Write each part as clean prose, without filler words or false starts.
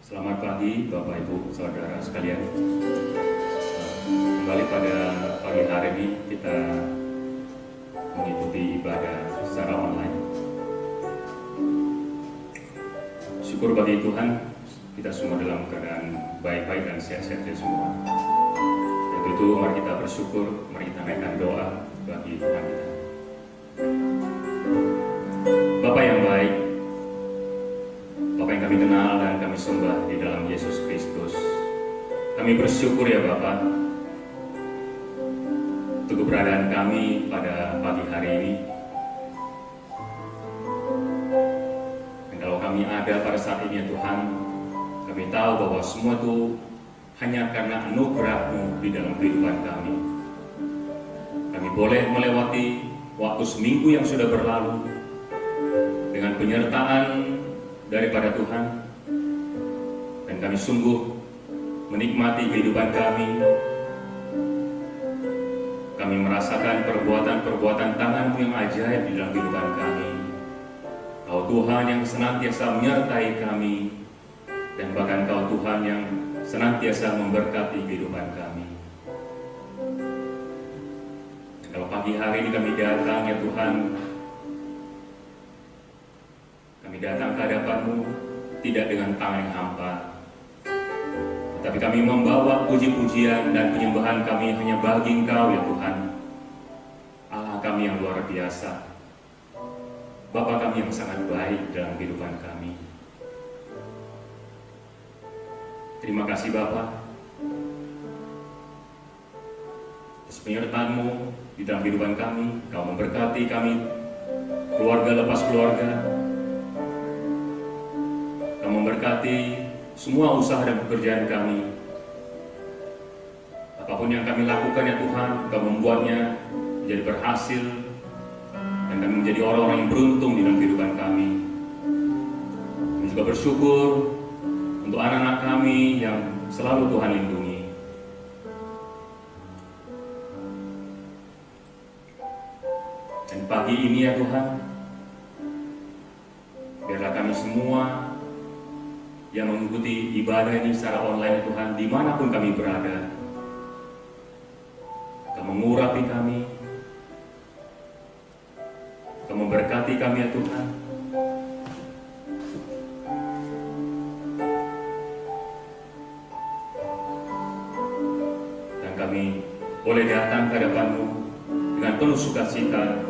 Selamat pagi Bapak Ibu Saudara sekalian. Kembali pada pagi hari ini kita mengikuti ibadah secara online. Syukur bagi Tuhan, kita semua dalam keadaan baik-baik dan sehat-sehat semua. Untuk itu mari kita bersyukur, mari kita naikkan doa bagi Tuhan kita. Bapa yang baik, Bapa yang kami kenal dan kami sembah di dalam Yesus Kristus, kami bersyukur ya Bapa untuk keberadaan kami pada pagi hari ini. Dan kalau kami ada pada saat ini ya Tuhan, kami tahu bahwa semua itu hanya karena anugerah-Mu di dalam kehidupan kami. Kami boleh melewati waktu seminggu yang sudah berlalu dengan penyertaan daripada Tuhan, dan kami sungguh menikmati kehidupan kami. Kami merasakan perbuatan-perbuatan tangan-Mu yang ajaib di dalam kehidupan kami. Kau Tuhan yang senantiasa menyertai kami, dan bahkan Kau Tuhan yang senantiasa memberkati kehidupan kami. Kalau pagi hari ini kami datang ya Tuhan, kami datang ke hadapan-Mu tidak dengan tangan yang hampa, tetapi kami membawa puji-pujian dan penyembahan kami hanya bagi Engkau ya Tuhan, Allah kami yang luar biasa, Bapa kami yang sangat baik dalam kehidupan kami. Terima kasih Bapa atas penyertaan-Mu di dalam kehidupan kami. Kau memberkati kami, keluarga lepas keluarga. Kau memberkati semua usaha dan pekerjaan kami. Apapun yang kami lakukan ya Tuhan, Kau membuatnya menjadi berhasil, dan kami menjadi orang-orang yang beruntung di dalam kehidupan kami. Kami juga bersyukur untuk anak-anak kami yang selalu Tuhan lindungi. Dan pagi ini ya Tuhan, biarlah kami semua yang mengikuti ibadah ini secara online ya Tuhan, dimanapun kami berada, Kau mengurapi kami, Kau memberkati kami ya Tuhan. Dan kami boleh datang ke hadapan-Mu dengan penuh sukacita,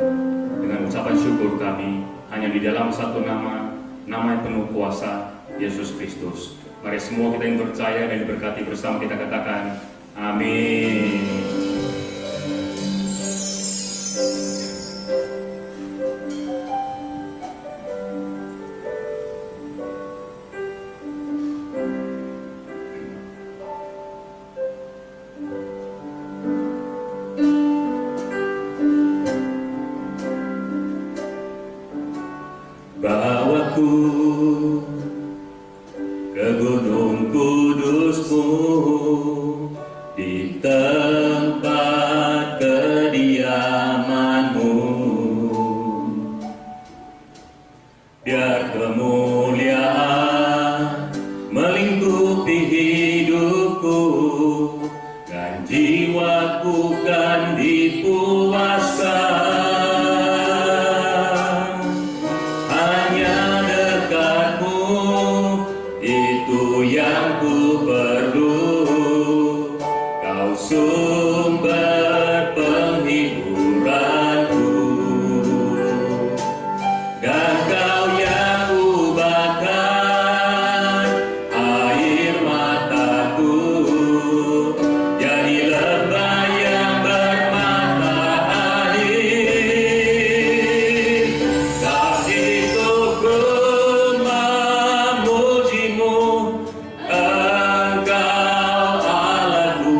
dengan ucapan syukur kami hanya di dalam satu nama, nama yang penuh kuasa, Yesus Kristus. Mari semua kita yang percaya dan diberkati bersama kita katakan amin. Bawaku ke gunung kudus-Mu, di tempat kediaman-Mu, biar kemuliaan melingkupi hidupku, dan jiwaku kan dipuaskan. Yang ku perlu, Kau sumber penghiburanku, dan Kau yang ubahkan air mataku jadi lembah yang bermata air. Saat itu ku memuji-Mu, Engkau Allahku,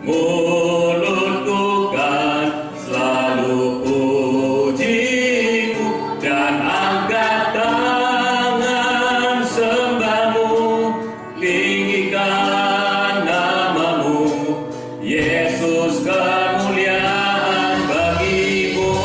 mulutku kan selalu puji-Mu, dan angkat tangan sembah-Mu, tinggikan nama-Mu, Yesus, kemuliaan bagi-Mu.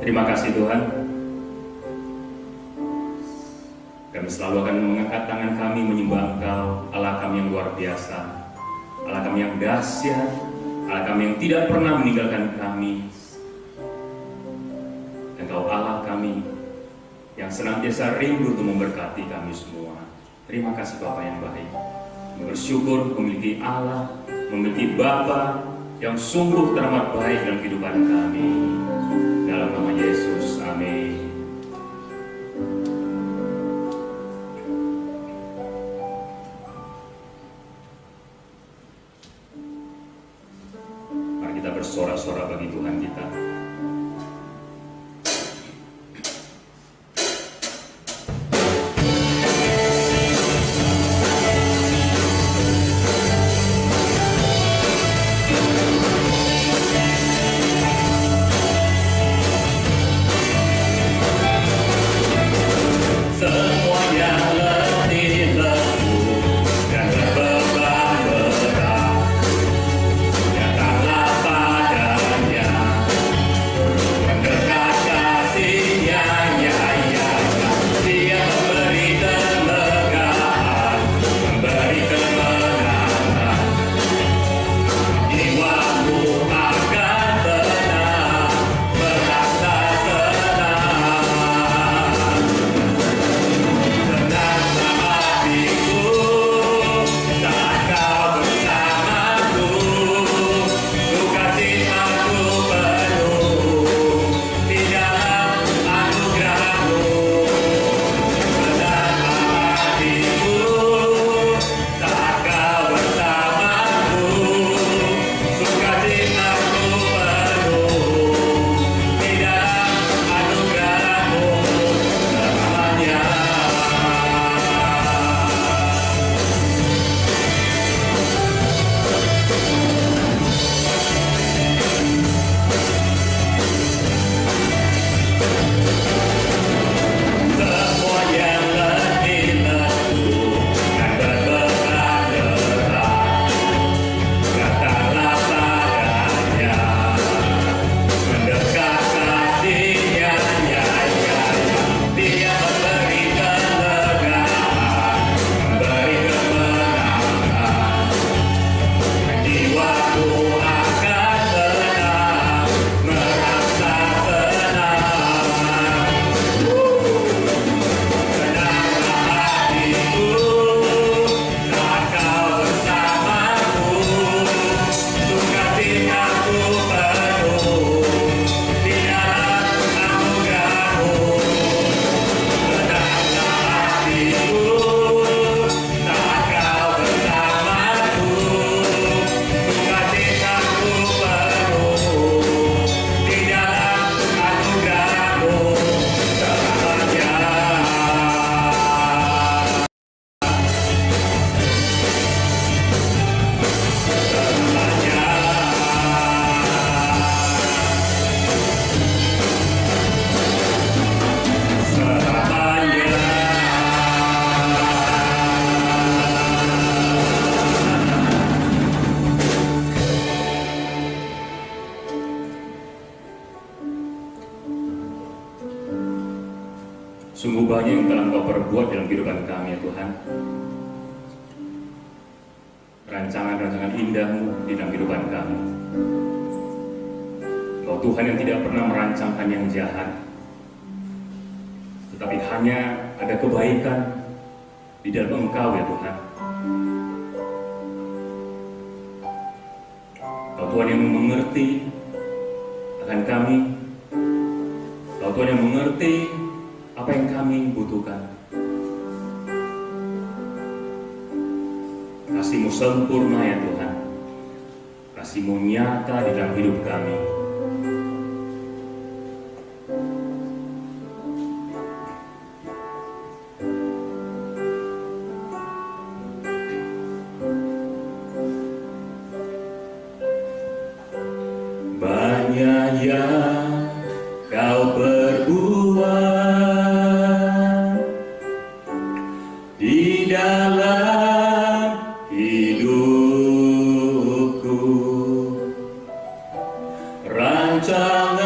Terima kasih Tuhan. Kami selalu akan mengangkat tangan kami menyembah Engkau, Allah kami yang luar biasa, Allah kami yang dahsyat, Allah kami yang tidak pernah meninggalkan kami. Engkau Allah kami yang senantiasa rindu untuk memberkati kami semua. Terima kasih Bapa yang baik. Kami bersyukur memiliki Allah, memiliki Bapa yang sungguh teramat baik dalam kehidupan kami. Dalam nama Yesus, amin. Mari kita bersorak-sorak bagi Tuhan kita. Sungguh banyak yang telah Engkau perbuat dalam kehidupan kami ya Tuhan. Rancangan-rancangan indah-Mu di dalam kehidupan kami. Engkau Tuhan yang tidak pernah merancangkan yang jahat, tetapi hanya ada kebaikan di dalam Engkau ya Tuhan. Engkau Tuhan yang mengerti akan kami. Engkau Tuhan yang mengerti apa yang kami butuhkan. Kasih-Mu sempurna ya Tuhan. Kasih-Mu nyata di dalam hidup kami. Banyak yang Kau perbuat di dalam hidupku, rancangan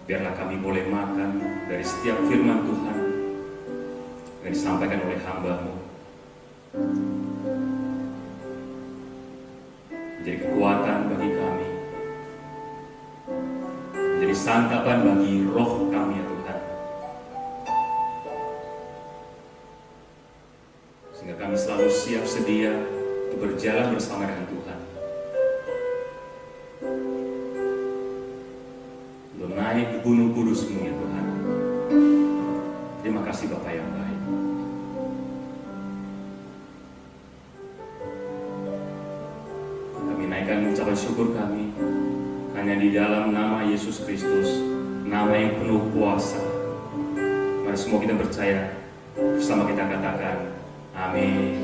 biarlah kami boleh makan dari setiap firman Tuhan yang disampaikan oleh hamba-Mu, menjadi kekuatan bagi kami, menjadi santapan bagi roh kami ya Tuhan, sehingga kami selalu siap sedia untuk berjalan bersama dengan Tuhan, untuk naik ke gunung kudus-Mu ya Tuhan. Terima kasih Bapa yang baik. Kami naikkan ucapan syukur kami hanya di dalam nama Yesus Kristus, nama yang penuh kuasa. Mari semua kita percaya, bersama kita katakan, amin.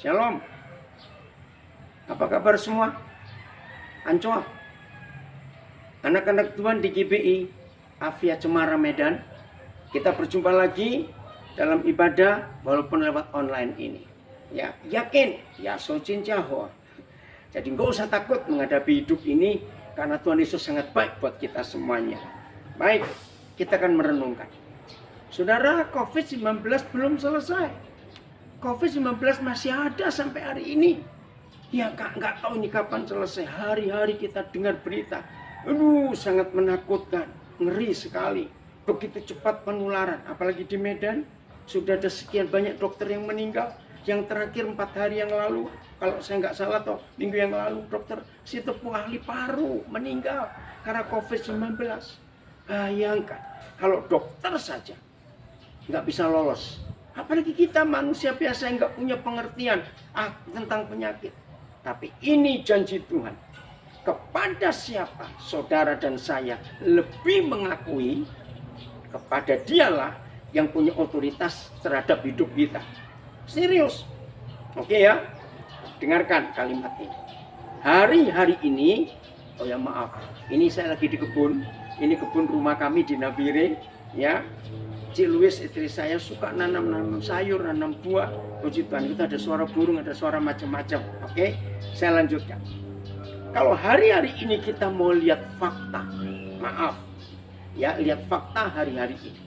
Shalom. Apa kabar semua? Ancoa. Anak-anak Tuhan di GBI Afia Cemara Medan. Kita berjumpa lagi dalam ibadah walaupun lewat online ini. Ya, yakin, ya sojin Jawa. Jadi nggak usah takut menghadapi hidup ini karena Tuhan Yesus sangat baik buat kita semuanya. Baik, kita akan merenungkan. Saudara, COVID-19 belum selesai. COVID-19 masih ada sampai hari ini. Ya nggak tahu ini kapan selesai. Hari-hari kita dengar berita. Aduh, sangat menakutkan. Ngeri sekali. Begitu cepat penularan. Apalagi di Medan. Sudah ada sekian banyak dokter yang meninggal. Yang terakhir 4 hari yang lalu. Kalau saya nggak salah toh, minggu yang lalu. Dokter Sitepu ahli paru meninggal. Karena COVID-19. Bayangkan. Kalau dokter saja nggak bisa lolos. Apalagi kita manusia biasa yang nggak punya pengertian tentang penyakit. Tapi ini janji Tuhan. Kepada siapa saudara dan saya lebih mengakui, kepada dialah yang punya otoritas terhadap hidup kita. Serius. Oke ya, dengarkan kalimat ini. Hari-hari ini, oh ya maaf, ini saya lagi di kebun. Ini kebun rumah kami di Nabire, ya. Cik Louis istri saya suka nanam sayur, nanam buah. Puji Tuhan, itu ada suara burung, ada suara macam-macam. Oke, saya lanjutkan. Kalau hari-hari ini kita mau lihat fakta, maaf, ya lihat fakta hari-hari ini.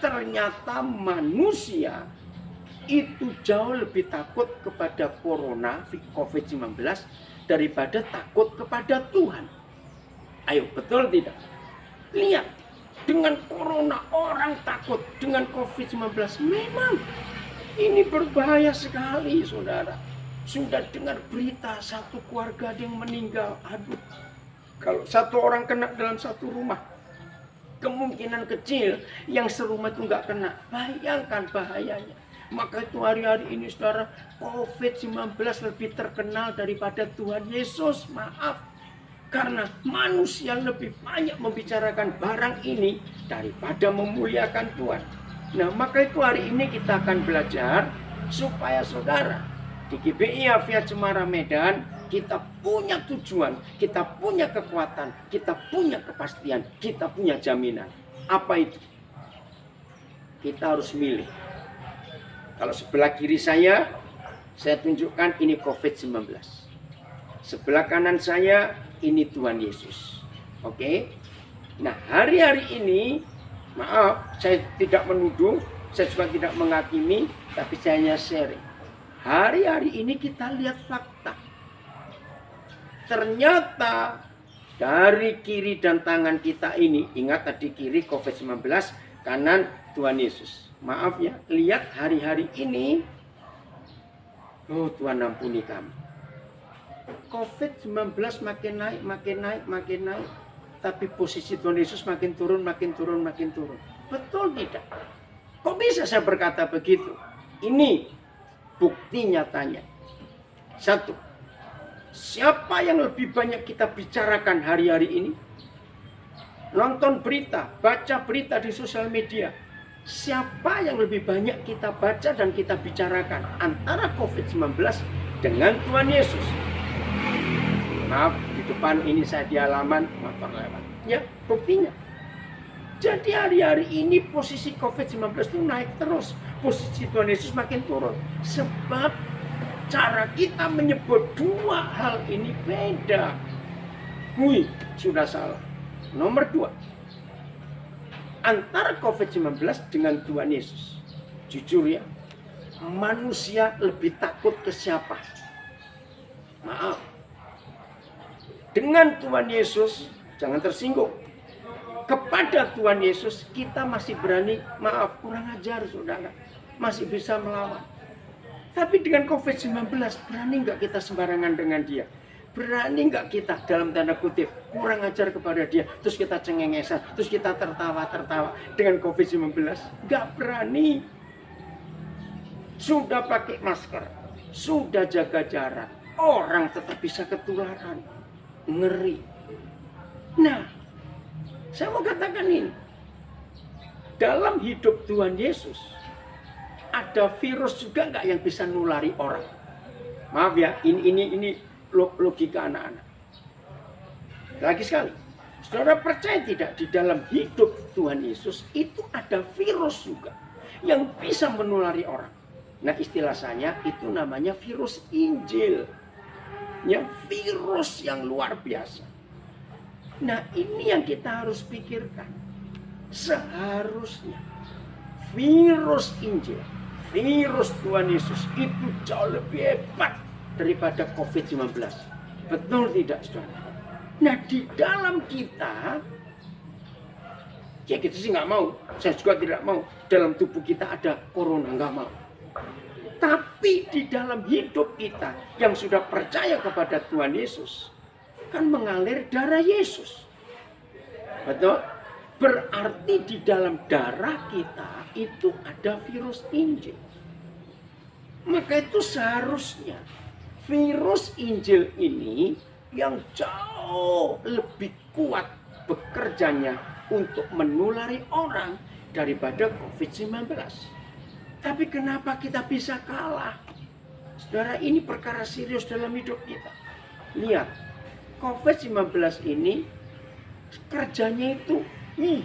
Ternyata manusia itu jauh lebih takut kepada corona, COVID-19 daripada takut kepada Tuhan. Ayo, betul tidak? Lihat. Dengan corona orang takut, dengan COVID-19 memang ini berbahaya sekali saudara. Sudah dengar berita satu keluarga yang meninggal. Aduh, kalau satu orang kena dalam satu rumah, kemungkinan kecil yang serumah itu nggak kena. Bayangkan bahayanya. Maka itu hari-hari ini saudara, COVID-19 lebih terkenal daripada Tuhan Yesus. Maaf. Karena manusia lebih banyak membicarakan barang ini daripada memuliakan Tuhan. Nah, maka itu hari ini kita akan belajar supaya saudara di GBI Afia Cemara Medan kita punya tujuan, kita punya kekuatan, kita punya kepastian, kita punya jaminan. Apa itu? Kita harus milih. Kalau sebelah kiri saya tunjukkan ini COVID-19. Sebelah kanan saya ini Tuhan Yesus. Oke. Nah, hari-hari ini, maaf, saya tidak menuduh, saya juga tidak menghakimi, tapi saya hanya sharing. Hari-hari ini kita lihat fakta. Ternyata dari kiri dan tangan kita ini, ingat tadi kiri COVID-19, kanan Tuhan Yesus. Maaf ya, lihat hari-hari ini, oh Tuhan ampuni kami. COVID-19 makin naik. Tapi posisi Tuhan Yesus makin turun. Betul tidak? Kok bisa saya berkata begitu? Ini bukti nyatanya. Satu, siapa yang lebih banyak kita bicarakan hari-hari ini? Nonton berita, baca berita di sosial media. Siapa yang lebih banyak kita baca dan kita bicarakan antara COVID-19 dengan Tuhan Yesus? Maaf, di depan ini saya di halaman motor lewat. Ya, buktinya. Jadi Jadi hari-hari ini posisi COVID-19 itu naik terus. Posisi Tuhan Yesus makin turun. Sebab cara kita menyebut dua hal ini beda. Wih, sudah salah. Nomor 2. Antara COVID-19 dengan Tuhan Yesus. Jujur ya, manusia lebih takut ke siapa? Maaf. Dengan Tuhan Yesus, jangan tersinggung. Kepada Tuhan Yesus kita masih berani, maaf, kurang ajar saudara, masih bisa melawan. Tapi dengan COVID-19 berani nggak kita sembarangan dengan dia? Berani nggak kita dalam tanda kutip kurang ajar kepada dia, terus kita cengengesan, terus kita tertawa-tertawa dengan COVID-19? Nggak berani. Sudah pakai masker, sudah jaga jarak, orang tetap bisa ketularan. Ngeri. Nah, saya mau katakan ini, dalam hidup Tuhan Yesus ada virus juga nggak yang bisa nulari orang? Maaf ya, ini logika anak-anak. Lagi sekali, saudara percaya tidak di dalam hidup Tuhan Yesus itu ada virus juga yang bisa menulari orang. Nah, istilah saya itu namanya virus Injil. Yang virus yang luar biasa. Nah, ini yang kita harus pikirkan. Seharusnya virus Injil, virus Tuhan Yesus itu jauh lebih hebat daripada COVID-19. Betul tidak, saudara? Nah, di dalam kita, ya kita sih nggak mau. Saya juga tidak mau dalam tubuh kita ada corona, nggak mau. Tapi di dalam hidup kita yang sudah percaya kepada Tuhan Yesus, kan mengalir darah Yesus. Betul? Berarti di dalam darah kita itu ada virus Injil. Maka itu seharusnya virus Injil ini yang jauh lebih kuat bekerjanya untuk menulari orang daripada COVID-19. Tapi kenapa kita bisa kalah? Saudara, ini perkara serius dalam hidup kita. Lihat, COVID-19 ini kerjanya itu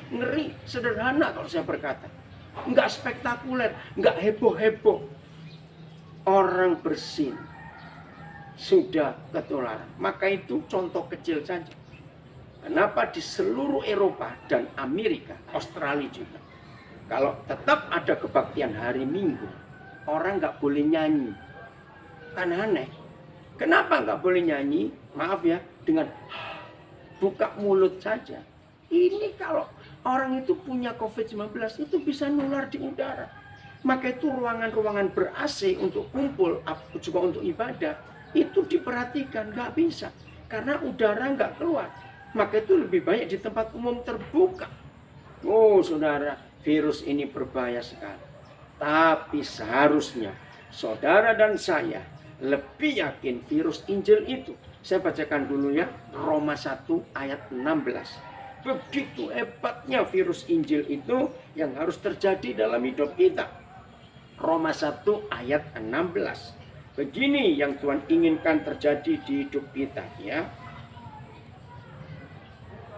ngeri, sederhana kalau saya berkata. Enggak spektakuler, enggak heboh-heboh. Orang bersin sudah ketularan. Maka itu contoh kecil saja. Kenapa di seluruh Eropa dan Amerika, Australia juga, kalau tetap ada kebaktian hari Minggu, orang nggak boleh nyanyi. Kan aneh. Kenapa nggak boleh nyanyi? Maaf ya, dengan buka mulut saja. Ini kalau orang itu punya COVID-19 itu bisa nular di udara. Maka itu ruangan-ruangan ber-AC untuk kumpul, juga untuk ibadah, itu diperhatikan, nggak bisa. Karena udara nggak keluar. Maka itu lebih banyak di tempat umum terbuka. Oh saudara, virus ini berbahaya sekali. Tapi seharusnya saudara dan saya lebih yakin virus Injil itu. Saya bacakan dulu ya, Roma 1 ayat 16. Begitu hebatnya virus Injil itu yang harus terjadi dalam hidup kita. Roma 1 ayat 16. Begini yang Tuhan inginkan terjadi di hidup kita ya.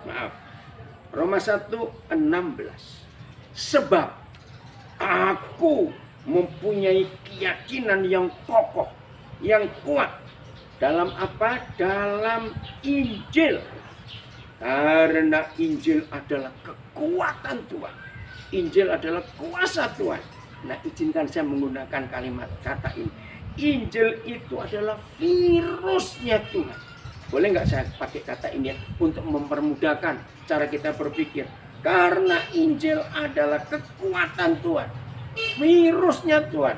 Maaf. Roma 1:16. Sebab aku mempunyai keyakinan yang kokoh, yang kuat. Dalam apa? Dalam Injil. Karena Injil adalah kekuatan Tuhan. Injil adalah kuasa Tuhan. Nah, izinkan saya menggunakan kalimat kata ini. Injil itu adalah virusnya Tuhan. Boleh nggak saya pakai kata ini ya, untuk mempermudahkan cara kita berpikir. Karena Injil adalah kekuatan Tuhan. Virusnya Tuhan.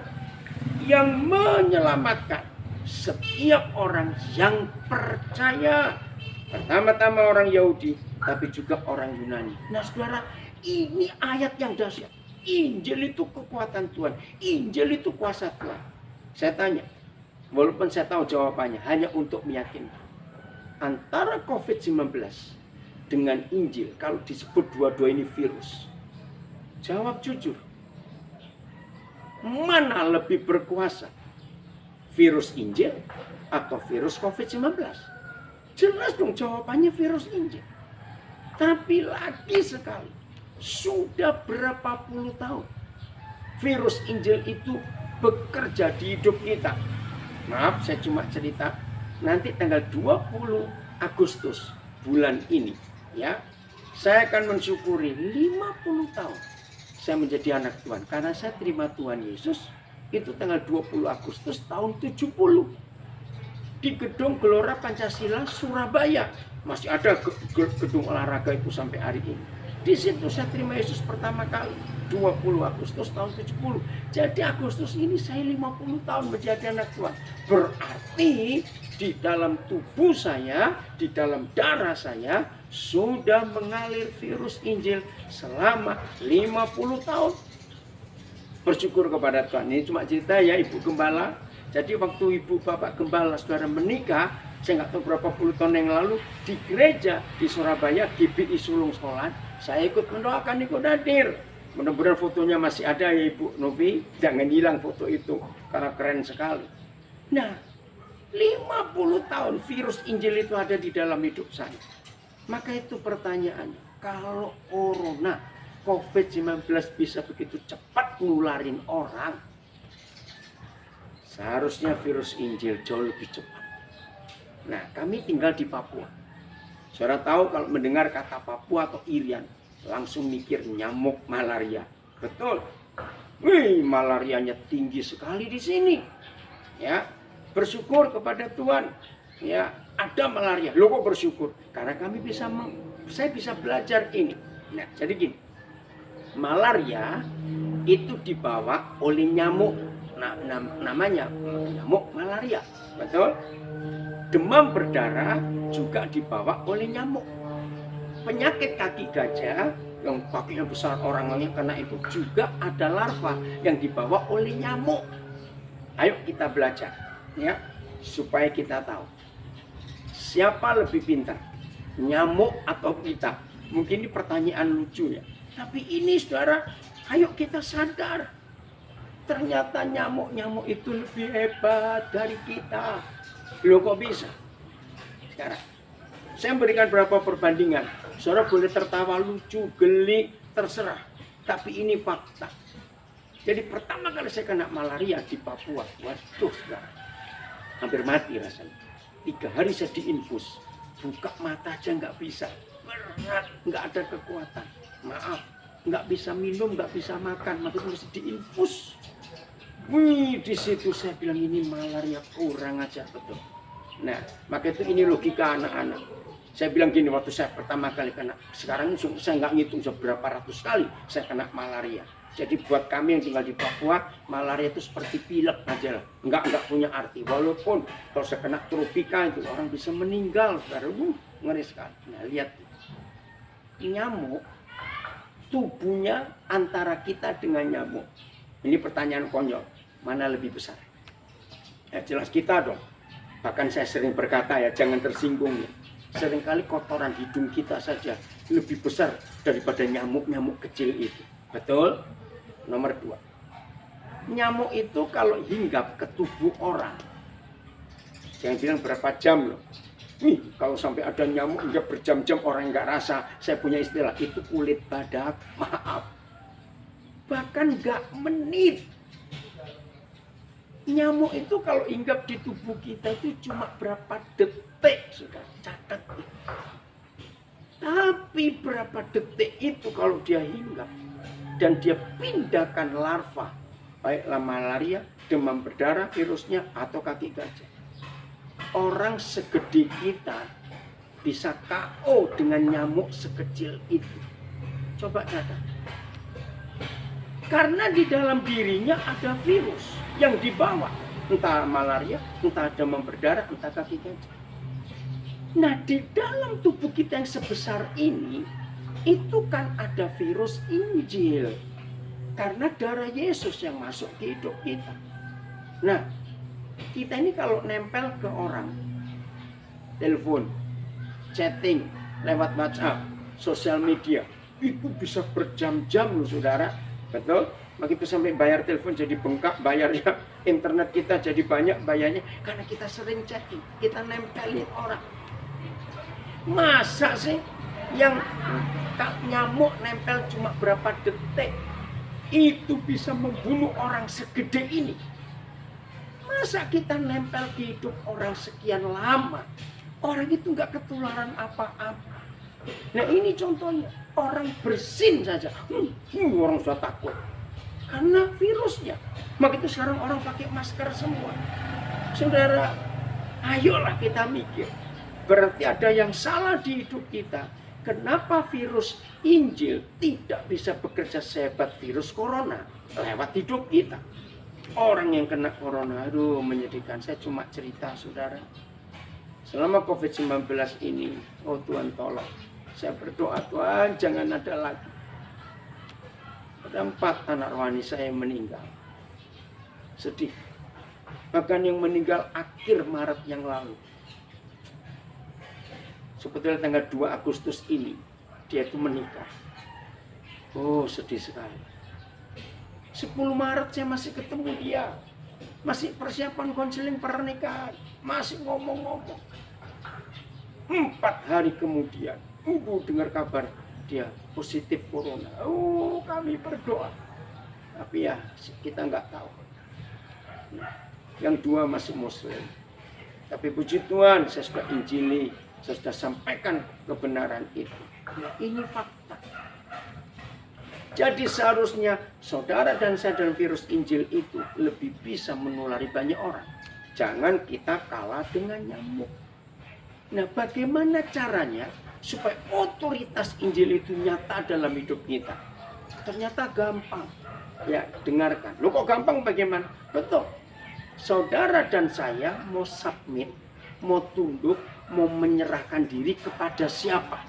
Yang menyelamatkan setiap orang yang percaya. Pertama-tama orang Yahudi, tapi juga orang Yunani. Nah saudara, ini ayat yang dahsyat. Injil itu kekuatan Tuhan. Injil itu kuasa Tuhan. Saya tanya, walaupun saya tahu jawabannya, hanya untuk meyakinkan. Antara COVID-19 dengan Injil, kalau disebut dua-dua ini virus, jawab jujur. Mana lebih berkuasa? Virus Injil atau virus COVID-19? Jelas dong jawabannya virus Injil. Tapi lagi sekali, Sudah berapa puluh tahun virus Injil itu bekerja di hidup kita. Maaf, saya cuma cerita. Nanti tanggal 20 Agustus bulan ini, ya, saya akan mensyukuri 50 tahun saya menjadi anak Tuhan. Karena saya terima Tuhan Yesus itu tanggal 20 Agustus tahun 70 di Gedung Gelora Pancasila Surabaya. Masih ada gedung olahraga itu sampai hari ini. Di situ saya terima Yesus pertama kali 20 Agustus tahun 70. Jadi Agustus ini saya 50 tahun menjadi anak Tuhan. Berarti di dalam tubuh saya, di dalam darah saya sudah mengalir virus Injil selama 50 tahun. Bersyukur kepada Tuhan. Ini cuma cerita ya Ibu Gembala. Jadi waktu Ibu Bapak Gembala saudara menikah, saya nggak tahu berapa puluh tahun yang lalu, di gereja di Surabaya, GBI Sulung Solan, saya ikut mendoakan, ikut hadir. Mudah-mudahan fotonya masih ada ya Ibu Novi. Jangan hilang foto itu, karena keren sekali. Nah, 50 tahun virus Injil itu ada di dalam hidup saya. Maka itu pertanyaannya, kalau corona COVID-19 bisa begitu cepat nularin orang, seharusnya virus Injil jauh lebih cepat. Nah, kami tinggal di Papua. Saudara tahu kalau mendengar kata Papua atau Irian, langsung mikir nyamuk malaria. Betul. Wih, malarianya tinggi sekali di sini. Ya, bersyukur kepada Tuhan. Ya, ada malaria. Loh kok bersyukur? Karena kami saya bisa belajar ini. Nah, jadi gini. Malaria itu dibawa oleh nyamuk. Nah, namanya nyamuk malaria. Betul? Demam berdarah juga dibawa oleh nyamuk. Penyakit kaki gajah yang kakinya besar orangnya karena itu juga ada larva yang dibawa oleh nyamuk. Ayo kita belajar ya, supaya kita tahu siapa lebih pintar, nyamuk atau kita. Mungkin ini pertanyaan lucu ya, tapi ini saudara, ayo kita sadar, ternyata nyamuk-nyamuk itu lebih hebat dari kita. Loh kok bisa? Sekarang saya memberikan beberapa perbandingan. Saudara boleh tertawa, lucu, geli, terserah. Tapi ini fakta. Jadi pertama kali saya kena malaria di Papua. Waduh saudara, hampir mati rasanya. 3 hari saya diinfus. Buka mata aja nggak bisa. Berat, nggak ada kekuatan. Maaf, nggak bisa minum, nggak bisa makan. Maka harus diinfus. Wih, di situ saya bilang ini malaria kurang ajar betul. Nah, maka itu ini logika anak-anak. Saya bilang gini waktu saya pertama kali kena. Sekarang saya nggak ngitung seberapa ratus kali saya kena malaria. Jadi buat kami yang tinggal di Papua, malaria itu seperti pilek aja lah. Nggak punya arti. Walaupun kalau saya kena tropika itu orang bisa meninggal. Ngeri sekali. Nah, lihat. Nyamuk, tubuhnya antara kita dengan nyamuk. Ini pertanyaan konyol. Mana lebih besar? Ya jelas kita dong. Bahkan saya sering berkata ya, jangan tersinggung ya. Seringkali kotoran hidung kita saja lebih besar daripada nyamuk-nyamuk kecil itu. Betul? Nomor 2. Nyamuk itu kalau hinggap ke tubuh orang, jangan bilang berapa jam loh. Nih, kalau sampai ada nyamuk hinggap berjam-jam orang nggak rasa. Saya punya istilah, itu kulit badak. Maaf. Bahkan nggak menit. Nyamuk itu kalau hinggap di tubuh kita itu cuma berapa detik, sudah catat. Tapi berapa detik itu kalau dia hinggap dan dia pindahkan larva, baiklah malaria, demam berdarah, virusnya atau kaki gajah. Orang segede kita bisa KO dengan nyamuk sekecil itu. Coba catat. Karena di dalam dirinya ada virus yang dibawa. Entah malaria, entah demam berdarah, entah kaki gajah. Nah, di dalam tubuh kita yang sebesar ini, itu kan ada virus Injil. Karena darah Yesus yang masuk ke hidup kita. Nah, kita ini kalau nempel ke orang, telepon, chatting, lewat WhatsApp, sosial media, itu bisa berjam-jam loh saudara. Betul? Begitu sampai bayar telepon jadi bengkak, bayarnya internet kita jadi banyak bayarnya. Karena kita sering chatting, kita nempelin orang. Masa sih yang nyamuk nempel cuma berapa detik, itu bisa membunuh orang segede ini. Masa kita nempel di hidup orang sekian lama, orang itu nggak ketularan apa-apa. Nah ini contohnya, orang bersin saja, orang sudah takut karena virusnya. Maka itu sekarang orang pakai masker semua. Saudara, ayolah kita mikir, berarti ada yang salah di hidup kita. Kenapa virus Injil tidak bisa bekerja sehebat virus corona lewat hidup kita? Orang yang kena corona, aduh menyedihkan. Saya cuma cerita, saudara. Selama COVID-19 ini, oh Tuhan tolong. Saya berdoa, Tuhan jangan ada lagi. Ada 4 anak rohani saya yang meninggal. Sedih. Bahkan yang meninggal akhir Maret yang lalu. Sebetulnya tanggal 2 Agustus ini, dia itu menikah. Oh sedih sekali. 10 Maret saya masih ketemu dia. Masih persiapan konseling pernikahan. Masih ngomong-ngomong. 4 hari kemudian, ibu dengar kabar dia positif corona. Oh, kami berdoa. Tapi ya kita nggak tahu. Yang 2 masih muslim. Tapi puji Tuhan, saya sudah injili, saya sudah sampaikan kebenaran itu. Nah, ini fakta. Jadi seharusnya saudara dan saya dan virus Injil itu lebih bisa menulari banyak orang. Jangan kita kalah dengan nyamuk. Nah, bagaimana caranya supaya otoritas Injil itu nyata dalam hidup kita? Ternyata gampang. Ya, dengarkan. Loh kok gampang bagaimana? Betul. Saudara dan saya mau submit, mau tunduk, mau menyerahkan diri kepada siapa?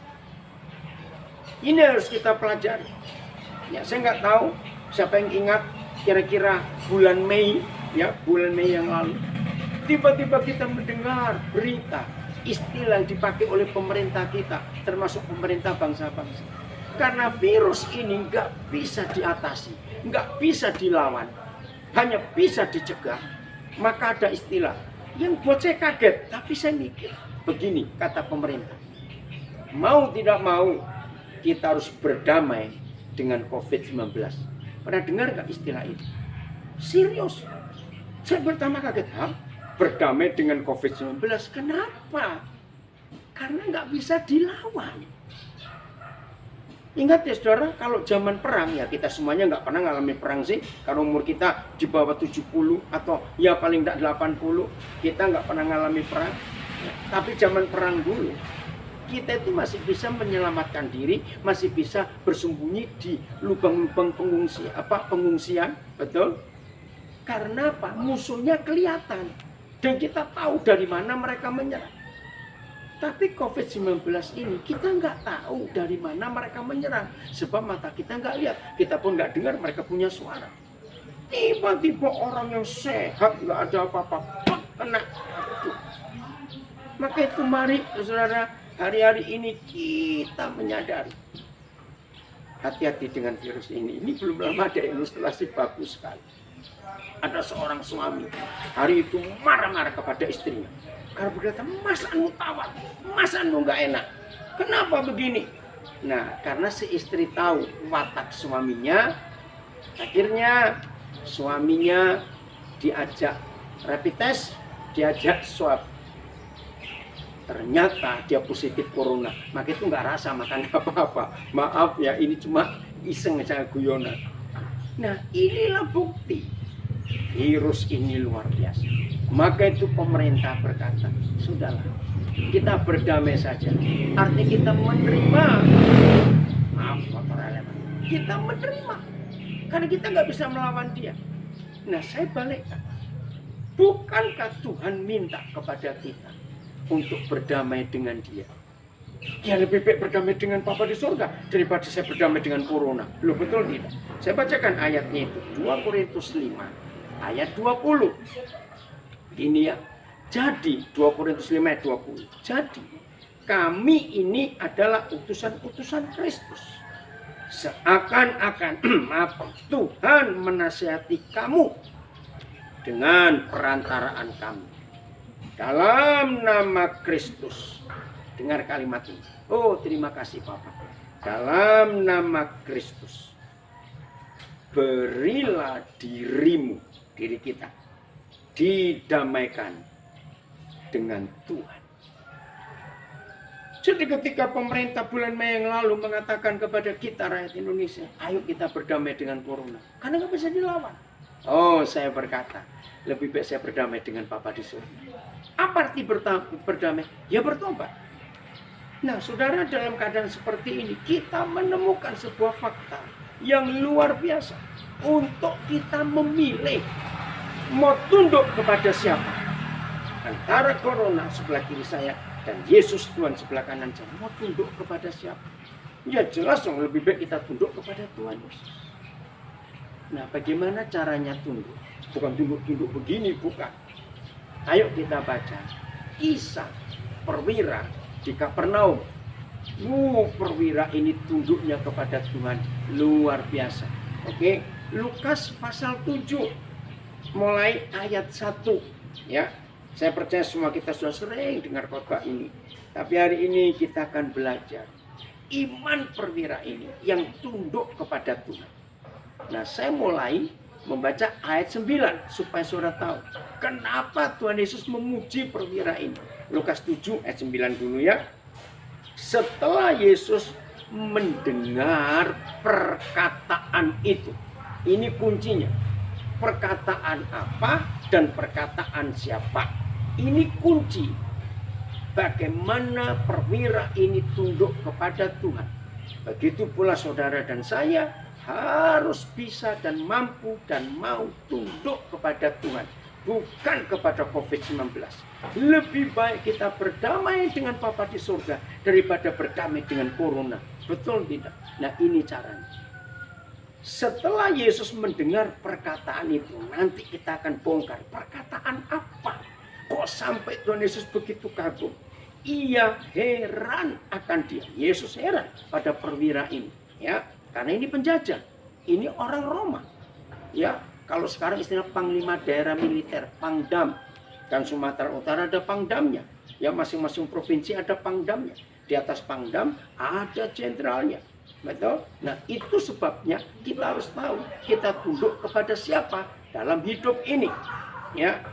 Ini harus kita pelajari. Ya, saya nggak tahu siapa yang ingat kira-kira bulan Mei, ya bulan Mei yang lalu. Tiba-tiba kita mendengar berita, istilah yang dipakai oleh pemerintah kita, termasuk pemerintah bangsa-bangsa. Karena virus ini nggak bisa diatasi, nggak bisa dilawan, hanya bisa dicegah. Maka ada istilah yang buat saya kaget, tapi saya mikir begini, kata pemerintah. Mau tidak mau, kita harus berdamai dengan COVID-19. Pernah dengar nggak istilah itu? Serius. Saya pertama kaget, berdamai dengan COVID-19. Kenapa? Karena nggak bisa dilawan. Ingat ya saudara, kalau zaman perang, ya kita semuanya nggak pernah ngalami perang sih. Karena umur kita di bawah 70 atau ya paling tidak 80, kita nggak pernah ngalami perang. Tapi zaman perang dulu, kita itu masih bisa menyelamatkan diri, masih bisa bersembunyi di lubang-lubang pengungsian, betul? Karena apa? Musuhnya kelihatan dan kita tahu dari mana mereka menyerang. Tapi COVID-19 ini kita nggak tahu dari mana mereka menyerang, sebab mata kita nggak lihat, kita pun nggak dengar mereka punya suara. Tiba-tiba orang yang sehat nggak ada apa-apa, kena. Maka itu mari saudara, hari-hari ini kita menyadari, hati-hati dengan virus ini. Ini belum lama ada ilustrasi bagus sekali. Ada seorang suami hari itu marah-marah kepada istrinya. Karena berkata, mas anu tawat, mas anu nggak enak. Kenapa begini? Nah, karena si istri tahu watak suaminya, akhirnya suaminya diajak rapid test, diajak swab. Ternyata dia positif corona. Maka itu nggak rasa makan apa-apa. Maaf ya, ini cuma iseng saja guyonan. Nah, inilah bukti virus ini luar biasa. Maka itu pemerintah berkata, sudahlah, kita berdamai saja. Artinya kita menerima. Maaf, kita menerima. Karena kita nggak bisa melawan dia. Nah, saya balikkan. Bukankah Tuhan minta kepada kita untuk berdamai dengan dia? Ya lebih baik berdamai dengan Bapa di surga daripada saya berdamai dengan corona. Loh betul tidak? Saya bacakan ayatnya itu. 2 Korintus 5 ayat 20. Ini ya. Jadi 2 Korintus 5 ayat 20. Jadi kami ini adalah utusan-utusan Kristus. Seakan-akan Tuhan menasihati kamu dengan perantaraan kami. Dalam nama Kristus. Dengar kalimat ini. Oh, terima kasih Bapak. dalam nama Kristus, berilah dirimu, diri kita, didamaikan dengan Tuhan. Jadi ketika pemerintah bulan Mei yang lalu mengatakan kepada kita rakyat Indonesia, ayo kita berdamai dengan corona, karena nggak bisa dilawan. Oh, saya berkata, lebih baik saya berdamai dengan Bapa di surga. Apa arti berdamai? Ya bertobat. Nah, saudara, dalam keadaan seperti ini, kita menemukan sebuah fakta yang luar biasa untuk kita memilih mau tunduk kepada siapa. Antara corona sebelah kiri saya dan Yesus Tuhan sebelah kanan saya, mau tunduk kepada siapa? Ya jelas dong, lebih baik kita tunduk kepada Tuhan Yesus. Nah, bagaimana caranya tunduk? Bukan tunduk-tunduk begini, bukan. Ayo kita baca kisah perwira di Kapernaum. Perwira ini tunduknya kepada Tuhan luar biasa. Oke, Lukas pasal 7 mulai ayat 1 ya. Saya percaya semua kita sudah sering dengar khotbah ini. Tapi hari ini kita akan belajar iman perwira ini yang tunduk kepada Tuhan. Nah, saya mulai membaca ayat 9 supaya saudara tahu kenapa Tuhan Yesus memuji perwira ini. Lukas 7 ayat 9 dulu ya. Setelah Yesus mendengar perkataan itu. Ini kuncinya. Perkataan apa dan perkataan siapa. Ini kunci bagaimana perwira ini tunduk kepada Tuhan. Begitu pula saudara dan saya harus bisa dan mampu dan mau tunduk kepada Tuhan, bukan kepada COVID-19. Lebih baik kita berdamai dengan Bapa di surga daripada berdamai dengan corona. Betul tidak? Nah, ini caranya. Setelah Yesus mendengar perkataan itu, nanti kita akan bongkar perkataan apa. Kok sampai Tuhan Yesus begitu kagum? Ia heran akan dia. Yesus heran pada perwira ini, ya. Karena ini penjajah, ini orang Roma, ya. Kalau sekarang istilah panglima daerah militer, Pangdam, dan Sumatera Utara ada Pangdamnya, ya masing-masing provinsi ada Pangdamnya. Di atas Pangdam ada jenderalnya, betul. Nah, itu sebabnya kita harus tahu kita tunduk kepada siapa dalam hidup ini, ya.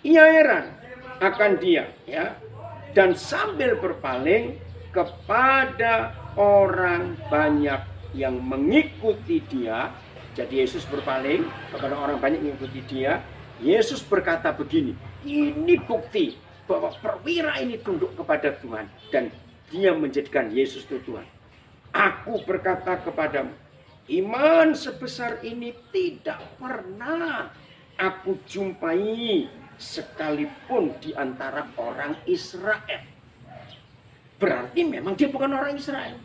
Ia heran akan dia, ya, dan sambil berpaling kepada orang banyak yang mengikuti dia. Jadi Yesus berpaling kepada orang banyak yang mengikuti dia. Yesus berkata begini, ini bukti bahwa perwira ini tunduk kepada Tuhan dan dia menjadikan Yesus itu Tuhan. Aku berkata kepadamu, iman sebesar ini tidak pernah aku jumpai sekalipun di antara orang Israel. Berarti memang dia bukan orang Israel.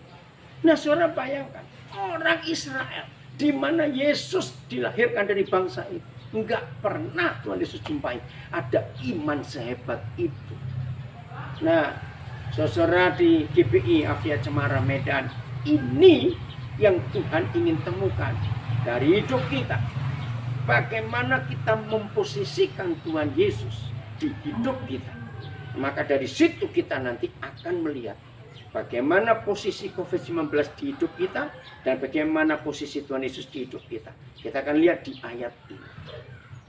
Nah, saudara bayangkan, orang Israel di mana Yesus dilahirkan dari bangsa itu, enggak pernah Tuhan Yesus jumpai ada iman sehebat itu. Nah, saudara di GPI Avia Cemara Medan, ini yang Tuhan ingin temukan dari hidup kita. Bagaimana kita memposisikan Tuhan Yesus di hidup kita. Maka dari situ kita nanti akan melihat bagaimana posisi COVID-19 di hidup kita dan bagaimana posisi Tuhan Yesus di hidup kita. Kita akan lihat di ayat ini.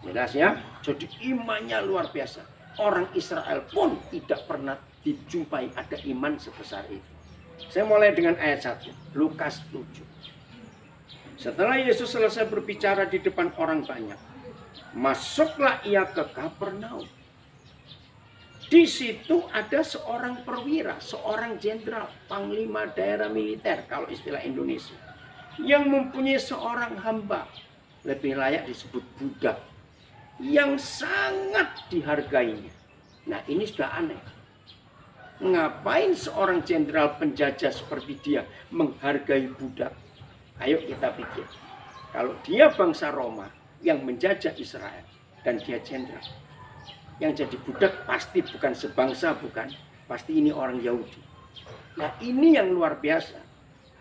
Jelas ya? Jadi imannya luar biasa. Orang Israel pun tidak pernah dijumpai ada iman sebesar itu. Saya mulai dengan ayat 1, Lukas 7. Setelah Yesus selesai berbicara di depan orang banyak, masuklah ia ke Kapernaum. Di situ ada seorang perwira, seorang jenderal, panglima daerah militer kalau istilah Indonesia, yang mempunyai seorang hamba, lebih layak disebut budak, yang sangat dihargainya. Nah, ini sudah aneh. Ngapain seorang jenderal penjajah seperti dia menghargai budak? Ayo kita pikir. Kalau dia bangsa Roma yang menjajah Israel dan dia jenderal, yang jadi budak pasti bukan sebangsa, bukan. Pasti ini orang Yahudi. Nah, ini yang luar biasa.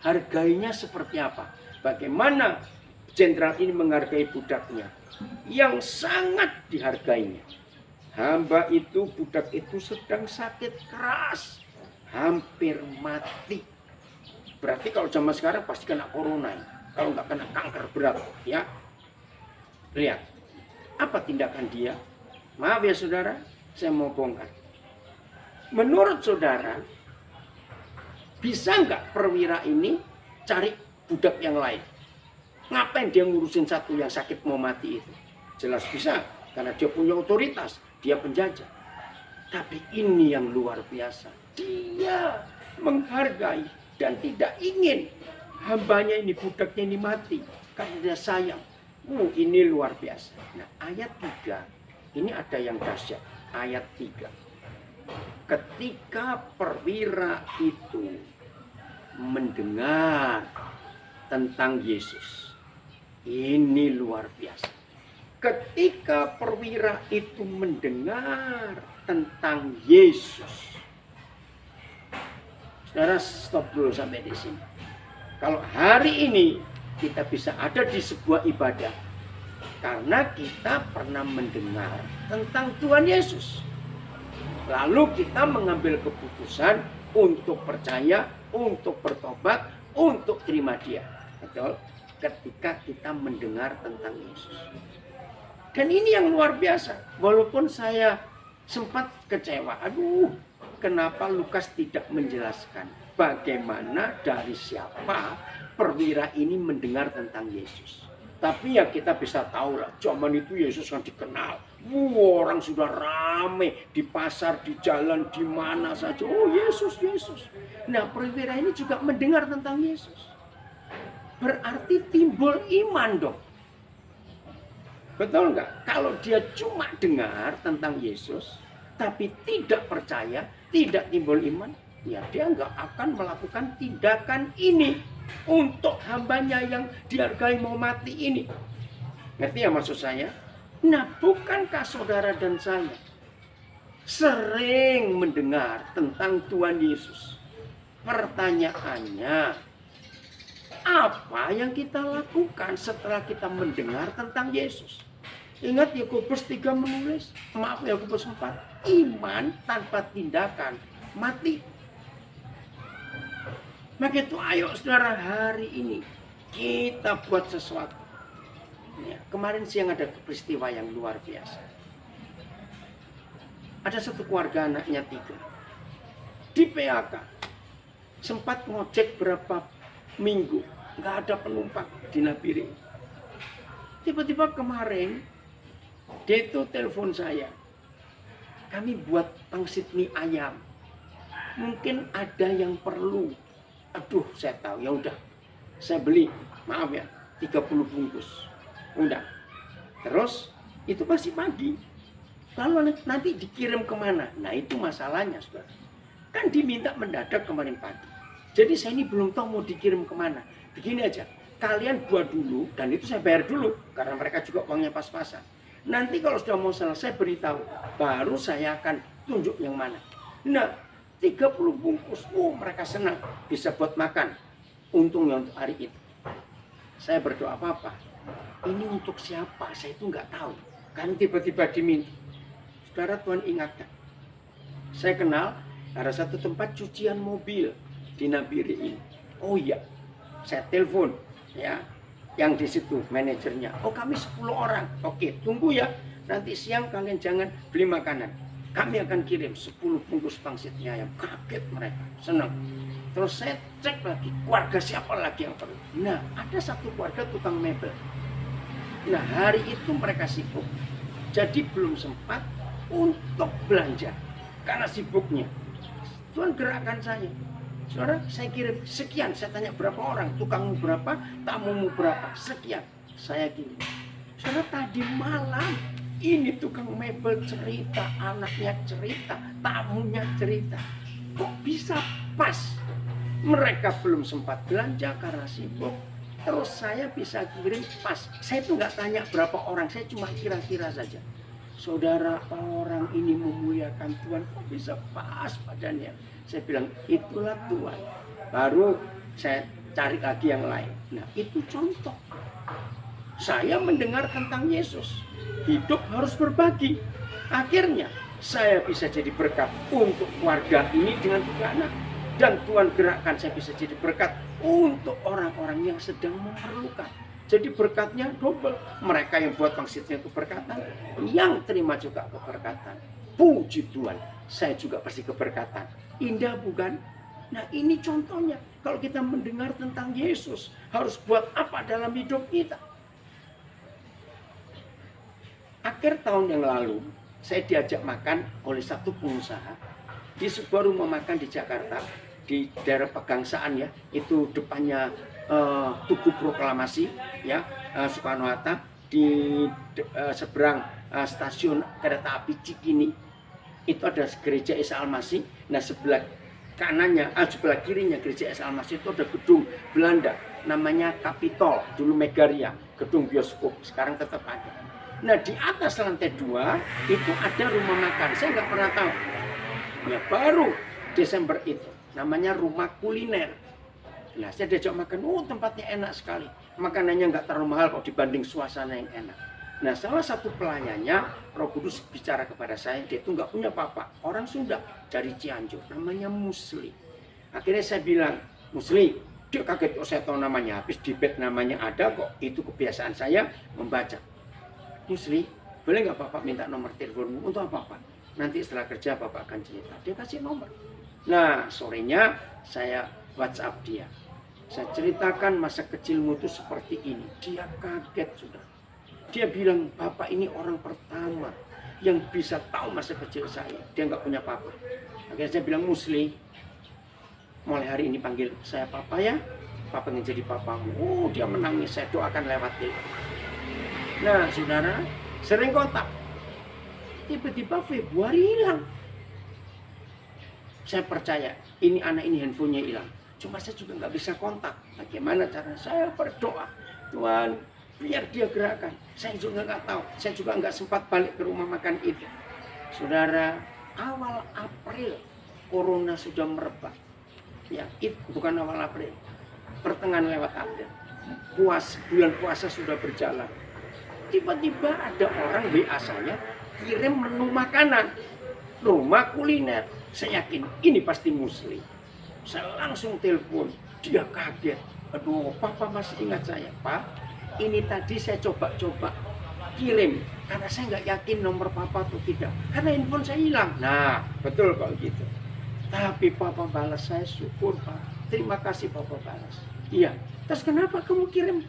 Hargainya seperti apa? Bagaimana jenderal ini menghargai budaknya? Yang sangat dihargainya. Hamba itu, budak itu sedang sakit keras. Hampir mati. Berarti kalau zaman sekarang pasti kena corona. Kalau nggak kena kanker berat, ya. Lihat, apa tindakan dia? Maaf ya saudara, saya mau bongkar. Menurut saudara, bisa nggak perwira ini cari budak yang lain? Ngapain dia ngurusin satu yang sakit mau mati itu? Jelas bisa, karena dia punya otoritas, dia penjajah. Tapi ini yang luar biasa. Dia menghargai dan tidak ingin hambanya ini, budaknya ini mati. Karena dia sayang. Ini luar biasa. Nah, ayat 3. Ini ada yang dahsyat. Ayat 3. Ketika perwira itu mendengar tentang Yesus. Ini luar biasa. Ketika perwira itu mendengar tentang Yesus. Saudara, stop dulu sampai di sini. Kalau hari ini kita bisa ada di sebuah ibadah karena kita pernah mendengar tentang Tuhan Yesus. Lalu kita mengambil keputusan untuk percaya, untuk bertobat, untuk terima Dia. Betul? Ketika kita mendengar tentang Yesus. Dan ini yang luar biasa. Walaupun saya sempat kecewa. Aduh, kenapa Lukas tidak menjelaskan bagaimana dari siapa perwira ini mendengar tentang Yesus. Tapi ya kita bisa tahu lah, zaman itu Yesus kan dikenal. Orang sudah rame di pasar, di jalan, di mana saja. Oh Yesus, Yesus. Nah perwira ini juga mendengar tentang Yesus. Berarti timbul iman dong. Betul nggak? Kalau dia cuma dengar tentang Yesus, tapi tidak percaya, tidak timbul iman, ya dia nggak akan melakukan tindakan ini untuk hambanya yang dihargai mau mati ini. Ngerti ya maksud saya? Nah, bukankah saudara dan saya sering mendengar tentang Tuhan Yesus? Pertanyaannya, apa yang kita lakukan setelah kita mendengar tentang Yesus? Ingat Yakobus 3 menulis, maaf Yakobus 4, iman tanpa tindakan mati. Maka itu ayo saudara hari ini kita buat sesuatu. Ya, kemarin siang ada peristiwa yang luar biasa. Ada satu keluarga anaknya 3. Di PHK. Sempat ngojek berapa minggu. Nggak ada penumpang di Nabire. Tiba-tiba kemarin dia itu telepon saya. Kami buat pangsit mie ayam. Mungkin ada yang perlu. Aduh, saya tahu. Ya udah, saya beli. Maaf ya, 30 bungkus. Udah. Terus itu masih pagi. Lalu nanti dikirim kemana? Nah itu masalahnya, saudara. Kan diminta mendadak kemarin pagi. Jadi saya ini belum tahu mau dikirim kemana. Begini aja, kalian buat dulu dan itu saya bayar dulu karena mereka juga uangnya pas-pasan. Nanti kalau sudah mau selesai beritahu, baru saya akan tunjuk yang mana. Nah, 30 bungkus, mereka senang bisa buat makan. Untungnya untuk hari itu. Saya berdoa apa-apa. Ini untuk siapa? Saya itu nggak tahu. Kan tiba-tiba diminta. Saudara, Tuhan ingatkan. Saya kenal ada satu tempat cucian mobil di Nabire ini. Oh iya, saya telepon ya, yang di situ manajernya. Oh kami 10 orang. Oke, tunggu ya. Nanti siang kalian jangan beli makanan. Kami akan kirim 10 bungkus pangsitnya ayam. Kaget mereka, senang. Terus saya cek lagi, keluarga siapa lagi yang perlu. Nah, ada satu keluarga tukang mebel. Nah, hari itu mereka sibuk. Jadi belum sempat untuk belanja. Karena sibuknya. Tuhan gerakkan saya. Saudara, saya kirim sekian. Saya tanya berapa orang, tukangmu berapa, tamumu berapa, sekian. Saya kirim. Saudara, tadi malam ini tukang mebel cerita, anaknya cerita, tamunya cerita. Kok bisa pas? Mereka belum sempat belanja karena sibuk. Terus saya bisa kirim pas. Saya tuh nggak tanya berapa orang, saya cuma kira-kira saja. Saudara, orang ini memuliakan Tuhan, kok bisa pas padanya? Saya bilang, itulah Tuhan. Baru saya cari lagi yang lain. Nah, itu contoh. Saya mendengar tentang Yesus. Hidup harus berbagi. Akhirnya, saya bisa jadi berkat untuk keluarga ini dengan 3 anak. Dan Tuhan gerakkan saya bisa jadi berkat untuk orang-orang yang sedang memerlukan. Jadi berkatnya double. Mereka yang buat pangsitnya keberkatan, yang terima juga keberkatan. Puji Tuhan, saya juga pasti keberkatan. Indah bukan? Nah ini contohnya. Kalau kita mendengar tentang Yesus, harus buat apa dalam hidup kita? Akhir tahun yang lalu, saya diajak makan oleh satu pengusaha di sebuah rumah makan di Jakarta, di daerah Pegangsaan ya, itu depannya Tugu Proklamasi ya, Soekarno-Hatta, di seberang stasiun kereta api Cikini. Itu ada gereja Isa Al-Masih. Nah sebelah kanannya, sebelah kirinya gereja Isa Al-Masih itu ada gedung Belanda namanya Capitol, dulu Megaria, gedung bioskop, sekarang tetap ada. Nah di atas lantai 2 itu ada rumah makan, saya nggak pernah tahu ya, baru Desember itu, namanya rumah kuliner. Nah saya diajak makan, tempatnya enak sekali, makanannya nggak terlalu mahal kok dibanding suasana yang enak. Nah salah satu pelayannya, Roh Kudus bicara kepada saya, dia itu nggak punya apa-apa, orang Sunda dari Cianjur, namanya Musli. Akhirnya saya bilang, Musli, dia kaget, oh saya tahu namanya, habis di bed namanya ada kok, itu kebiasaan saya membaca. Musli, boleh nggak Bapak minta nomor teleponmu untuk apa-apa? Nanti setelah kerja Bapak akan cerita. Dia kasih nomor. Nah sorenya saya WhatsApp dia. Saya ceritakan masa kecilmu itu seperti ini. Dia kaget sudah. Dia bilang, Bapak ini orang pertama yang bisa tahu masa kecil saya. Dia nggak punya papa. Akhirnya saya bilang, Musli, mulai hari ini panggil saya Papa ya. Papa ingin jadi papamu. Dia menangis. Saya doakan lewat dia. Nah saudara, sering kontak. Tiba-tiba Februari hilang. Saya percaya ini anak ini handphonenya hilang. Cuma saya juga nggak bisa kontak. Bagaimana cara saya berdoa, Tuhan biar dia gerakan. Saya juga nggak tahu. Saya juga nggak sempat balik ke rumah makan itu. Saudara, awal April Corona sudah merebak. Ya, itu bukan awal April. Pertengahan lewat April. Bulan puasa sudah berjalan. Tiba-tiba ada orang WA saya kirim menu makanan, rumah kuliner. Saya yakin ini pasti Muslim. Saya langsung telepon, dia kaget. Aduh, Papa masih ingat saya, Pak. Ini tadi saya coba-coba kirim, karena saya nggak yakin nomor Papa atau tidak, karena handphone saya hilang. Nah, betul kalau gitu. Tapi Papa balas, saya syukur Pak. Terima kasih Papa balas. Iya. Terus kenapa kamu kirim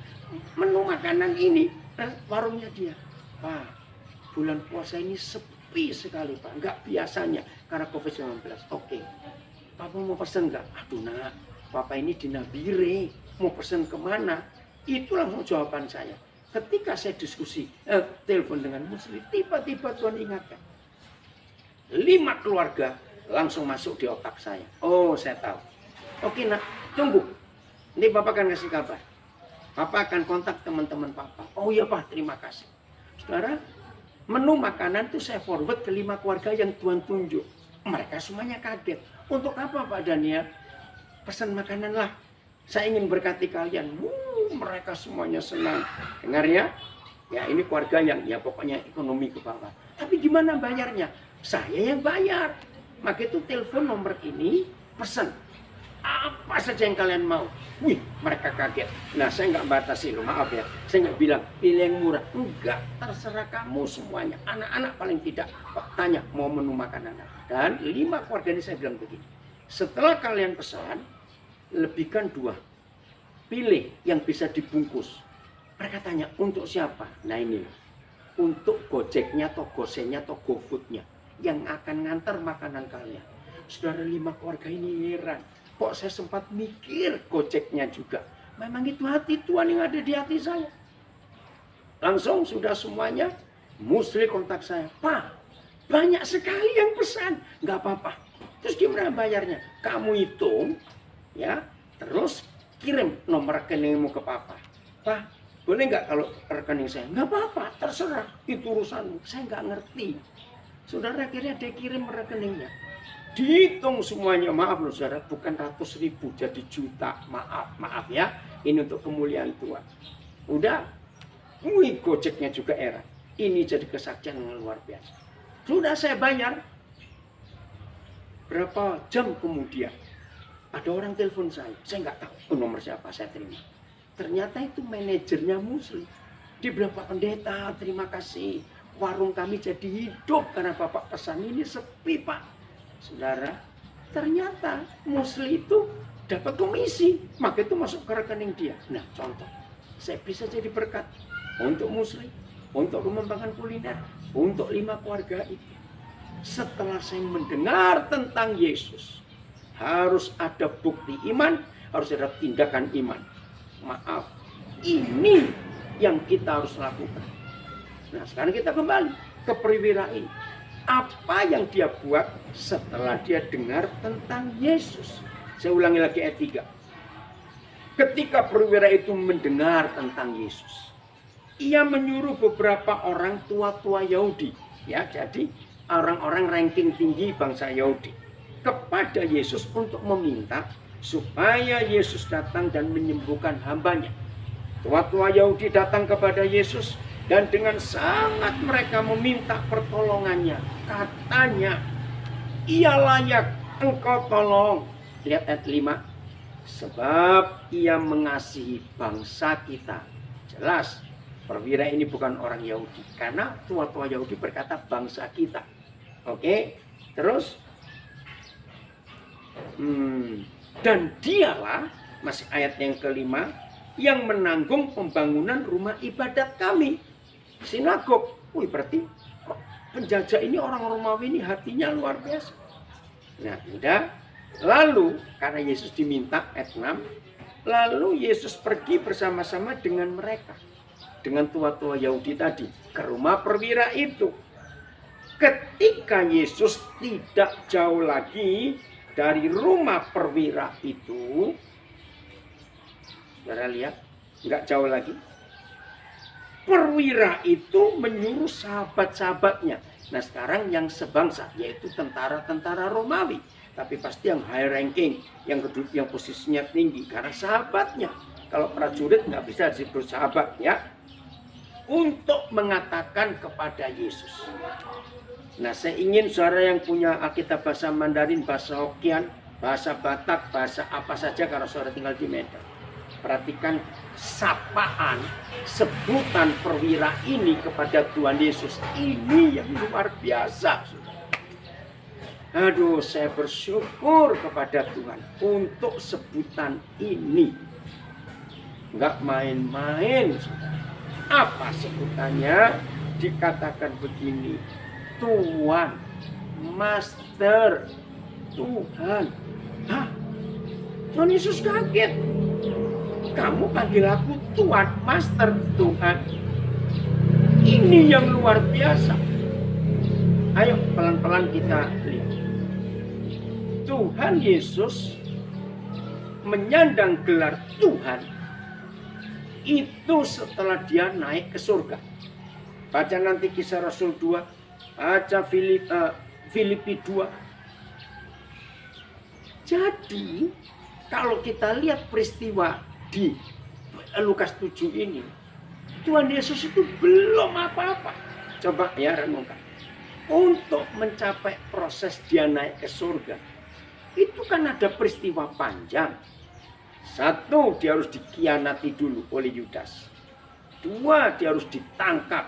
menu makanan ini? Warungnya dia, Pak, bulan puasa ini sepi sekali Pak, nggak biasanya karena COVID-19. Oke, Papa mau pesen nggak? Aduh nak, Papa ini di Nabire, mau pesen kemana? Itu langsung jawaban saya. Ketika saya diskusi, telepon dengan Muslim, tiba-tiba Tuhan ingatkan. 5 keluarga langsung masuk di otak saya. Oh, saya tahu. Oke nak, tunggu. Nanti Bapak akan kasih kabar. Papa akan kontak teman-teman Papa. Oh iya Pak, terima kasih. Saudara, menu makanan itu saya forward ke 5 keluarga yang Tuhan tunjuk. Mereka semuanya kaget. Untuk apa Pak Daniel? Pesan makanan lah. Saya ingin berkati kalian. Mereka semuanya senang. Dengar ya? Ya ini keluarga yang ya pokoknya ekonomi ke bawah. Tapi gimana bayarnya? Saya yang bayar. Maka itu telepon nomor ini, pesan. Apa saja yang kalian mau. Wih, mereka kaget. Nah, saya nggak batasi loh, maaf ya. Saya nggak bilang pilih yang murah. Enggak, terserah kamu semuanya. Anak-anak paling tidak tanya mau menu makanan apa. Dan 5 keluarga ini saya bilang begini. Setelah kalian pesan, lebihkan 2. Pilih yang bisa dibungkus. Mereka tanya untuk siapa? Nah ini, untuk Gojeknya atau Gosennya atau GoFoodnya yang akan ngantar makanan kalian. Saudara, 5 keluarga ini heran. Kok saya sempat mikir Gojeknya juga. Memang itu hati Tuhan yang ada di hati saya. Langsung sudah semuanya, Musli kontak saya. Pak, banyak sekali yang pesan. Nggak apa-apa. Terus gimana bayarnya? Kamu hitung, ya. Terus kirim nomor rekeningmu ke Papa. Pak, boleh nggak kalau rekening saya? Nggak apa-apa, terserah. Itu urusanmu. Saya nggak ngerti. Saudara, akhirnya dia kirim rekeningnya. Dihitung semuanya, maaf loh saudara, bukan ratus ribu jadi juta, maaf ya, ini untuk kemuliaan Tuhan. Udah, Gojeknya juga era, ini jadi kesaksian yang luar biasa. Sudah saya bayar, berapa jam kemudian Ada orang telepon saya nggak tahu nomor siapa, saya terima. Ternyata itu manajernya Muslim. Dia bilang, Pak Pendeta, terima kasih. Warung kami jadi hidup karena Bapak pesan ini, sepi Pak. Saudara, ternyata Muslim itu dapat komisi, maka itu masuk ke rekening dia. Nah, contoh, saya bisa jadi berkat untuk Muslim, untuk pengembangan kuliner, untuk 5 keluarga itu. Setelah saya mendengar tentang Yesus, harus ada bukti iman, harus ada tindakan iman. Maaf, ini yang kita harus lakukan. Nah, sekarang kita kembali ke perwira ini. Apa yang dia buat setelah dia dengar tentang Yesus? Saya ulangi lagi ayat 3. Ketika perwira itu mendengar tentang Yesus, ia menyuruh beberapa orang tua-tua Yahudi, ya, jadi orang-orang ranking tinggi bangsa Yahudi, kepada Yesus untuk meminta supaya Yesus datang dan menyembuhkan hambanya. Tua-tua Yahudi datang kepada Yesus dan dengan sangat mereka meminta pertolongannya. Katanya, ia layak engkau tolong. Lihat ayat 5. Sebab ia mengasihi bangsa kita. Jelas, perwira ini bukan orang Yahudi. Karena tua-tua Yahudi berkata bangsa kita. Oke, terus. Dan dialah, masih ayat yang kelima, yang menanggung pembangunan rumah ibadat kami, sinagog. Wih, berarti penjajah ini, orang Romawi ini hatinya luar biasa. Nah, udah. Lalu, karena Yesus diminta, ayat 6, lalu Yesus pergi bersama-sama dengan mereka, dengan tua-tua Yahudi tadi, ke rumah perwira itu. Ketika Yesus tidak jauh lagi dari rumah perwira itu, saudara lihat, nggak jauh lagi. Perwira itu menyuruh sahabat-sahabatnya. Nah, sekarang yang sebangsa, yaitu tentara-tentara Romawi, tapi pasti yang high ranking, yang posisinya tinggi, karena sahabatnya. Kalau prajurit nggak bisa disebut sahabat, ya, untuk mengatakan kepada Yesus. Nah, saya ingin saudara yang punya Alkitab bahasa Mandarin, bahasa Hokkien, bahasa Batak, bahasa apa saja kalau saudara tinggal di Medan, perhatikan sapaan, sebutan perwira ini kepada Tuhan Yesus. Ini yang luar biasa, saudara. Aduh, saya bersyukur kepada Tuhan untuk sebutan ini. Nggak main-main, saudara. Apa sebutannya? Dikatakan begini, Tuhan, Master, Tuhan. Hah? Tuhan Yesus kaget. Kamu panggil aku Tuhan, Master, Tuhan. Ini yang luar biasa. Ayo pelan-pelan kita lihat. Tuhan Yesus menyandang gelar Tuhan itu setelah dia naik ke surga. Baca nanti Kisah Rasul 2, baca Filipi 2. Jadi kalau kita lihat peristiwa di Lukas 7 ini, Tuhan Yesus itu belum apa-apa. Coba ya renungkan. Untuk mencapai proses dia naik ke surga, itu kan ada peristiwa panjang. 1, dia harus dikhianati dulu oleh Yudas. 2, dia harus ditangkap.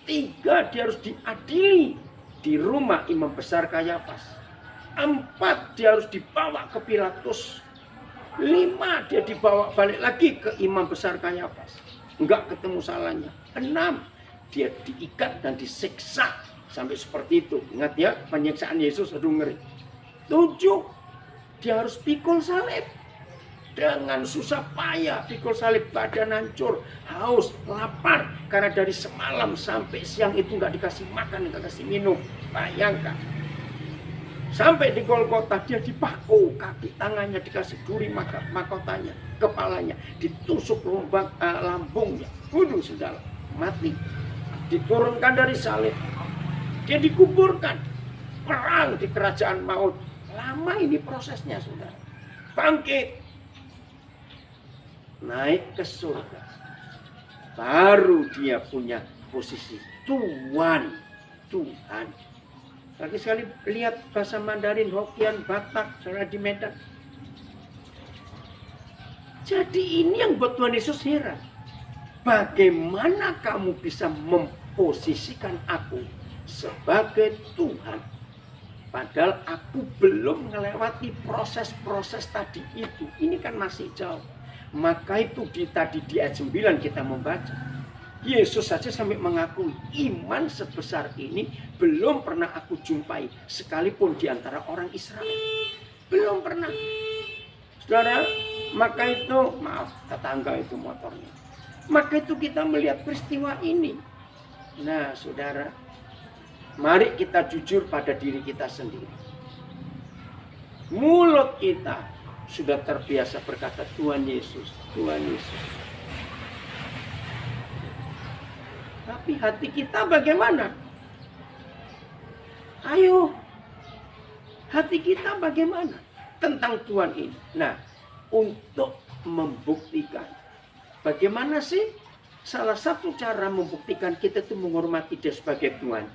3, dia harus diadili di rumah imam besar Kayafas. 4, dia harus dibawa ke Pilatus. 5, dia dibawa balik lagi ke imam besar Kayafas. Enggak ketemu salahnya. 6, dia diikat dan disiksa sampai seperti itu. Ingat ya, penyiksaan Yesus, aduh ngeri. 7, dia harus pikul salib. Dengan susah payah pikul salib, badan hancur, haus, lapar. Karena dari semalam sampai siang itu nggak dikasih makan, nggak dikasih minum. Bayangkan. Sampai di Golgota dia dipaku, kaki tangannya dikasih duri mahkotanya, kepalanya ditusuk lambungnya. Waduh, saudara, mati. Diturunkan dari salib. Dia dikuburkan. Perang di kerajaan maut. Lama ini prosesnya, saudara. Bangkit. Naik ke surga. Baru dia punya posisi Tuhan. Lagi sekali lihat bahasa Mandarin, Hokkien, Batak, saudara di Medan. Jadi ini yang buat Tuhan Yesus heran. Bagaimana kamu bisa memposisikan aku sebagai Tuhan? Padahal aku belum melewati proses-proses tadi itu. Ini kan masih jauh. Maka itu tadi di ayat 9 kita membaca. Yesus saja sampai mengakui iman sebesar ini belum pernah aku jumpai sekalipun di antara orang Israel. Belum pernah. Saudara, maka itu, maaf tetangga itu motornya. Maka itu kita melihat peristiwa ini. Nah saudara, mari kita jujur pada diri kita sendiri. Mulut kita sudah terbiasa berkata Tuhan Yesus, Tuhan Yesus. Tapi hati kita bagaimana? Ayo, hati kita bagaimana tentang Tuhan ini? Nah, untuk membuktikan bagaimana sih salah satu cara membuktikan kita itu menghormati Dia sebagai Tuhan.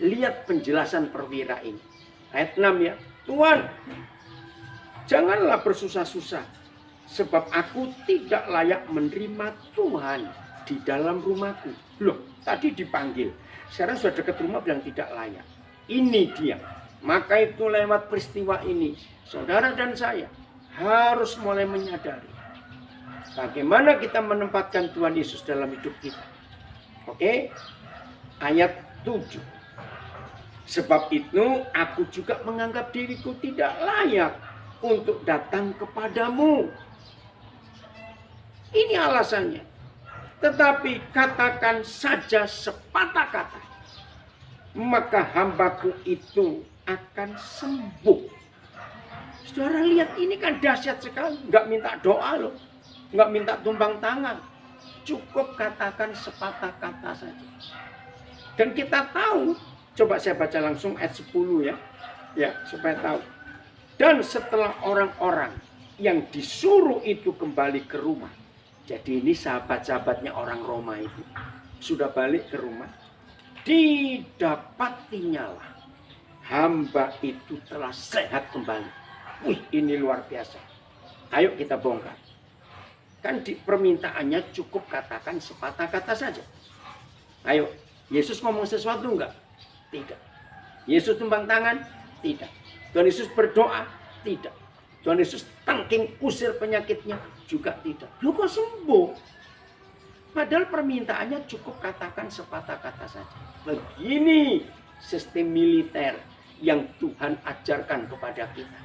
Lihat penjelasan perwira ini. Ayat 6 ya. Tuhan, janganlah bersusah-susah, sebab aku tidak layak menerima Tuhan di dalam rumahku. Loh, tadi dipanggil. Sekarang sudah dekat rumah bilang tidak layak. Ini dia. Maka itu lewat peristiwa ini, saudara dan saya harus mulai menyadari bagaimana kita menempatkan Tuhan Yesus dalam hidup kita. Oke? Ayat 7. Sebab itu aku juga menganggap diriku tidak layak untuk datang kepadamu. Ini alasannya. Tetapi katakan saja sepatah kata, maka hambaku itu akan sembuh. Saudara lihat ini kan dahsyat sekali. Nggak minta doa loh. Nggak minta tumpang tangan. Cukup katakan sepatah kata saja. Dan kita tahu. Coba saya baca langsung ayat 10 ya. Ya supaya tahu. Dan setelah orang-orang yang disuruh itu kembali ke rumah. Jadi ini sahabat-sahabatnya orang Roma itu. Sudah balik ke rumah. Didapatinya lah. Hamba itu telah sehat kembali. Wih, ini luar biasa. Ayo kita bongkar. Kan di permintaannya cukup katakan sepatah kata saja. Ayo, Yesus ngomong sesuatu enggak? Tidak. Yesus tumpang tangan? Tidak. Tuhan Yesus berdoa? Tidak. Tuhan Yesus tangking usir penyakitnya? Juga tidak. Lu kok sembuh? Padahal permintaannya cukup katakan sepatah kata saja. Begini sistem militer yang Tuhan ajarkan kepada kita.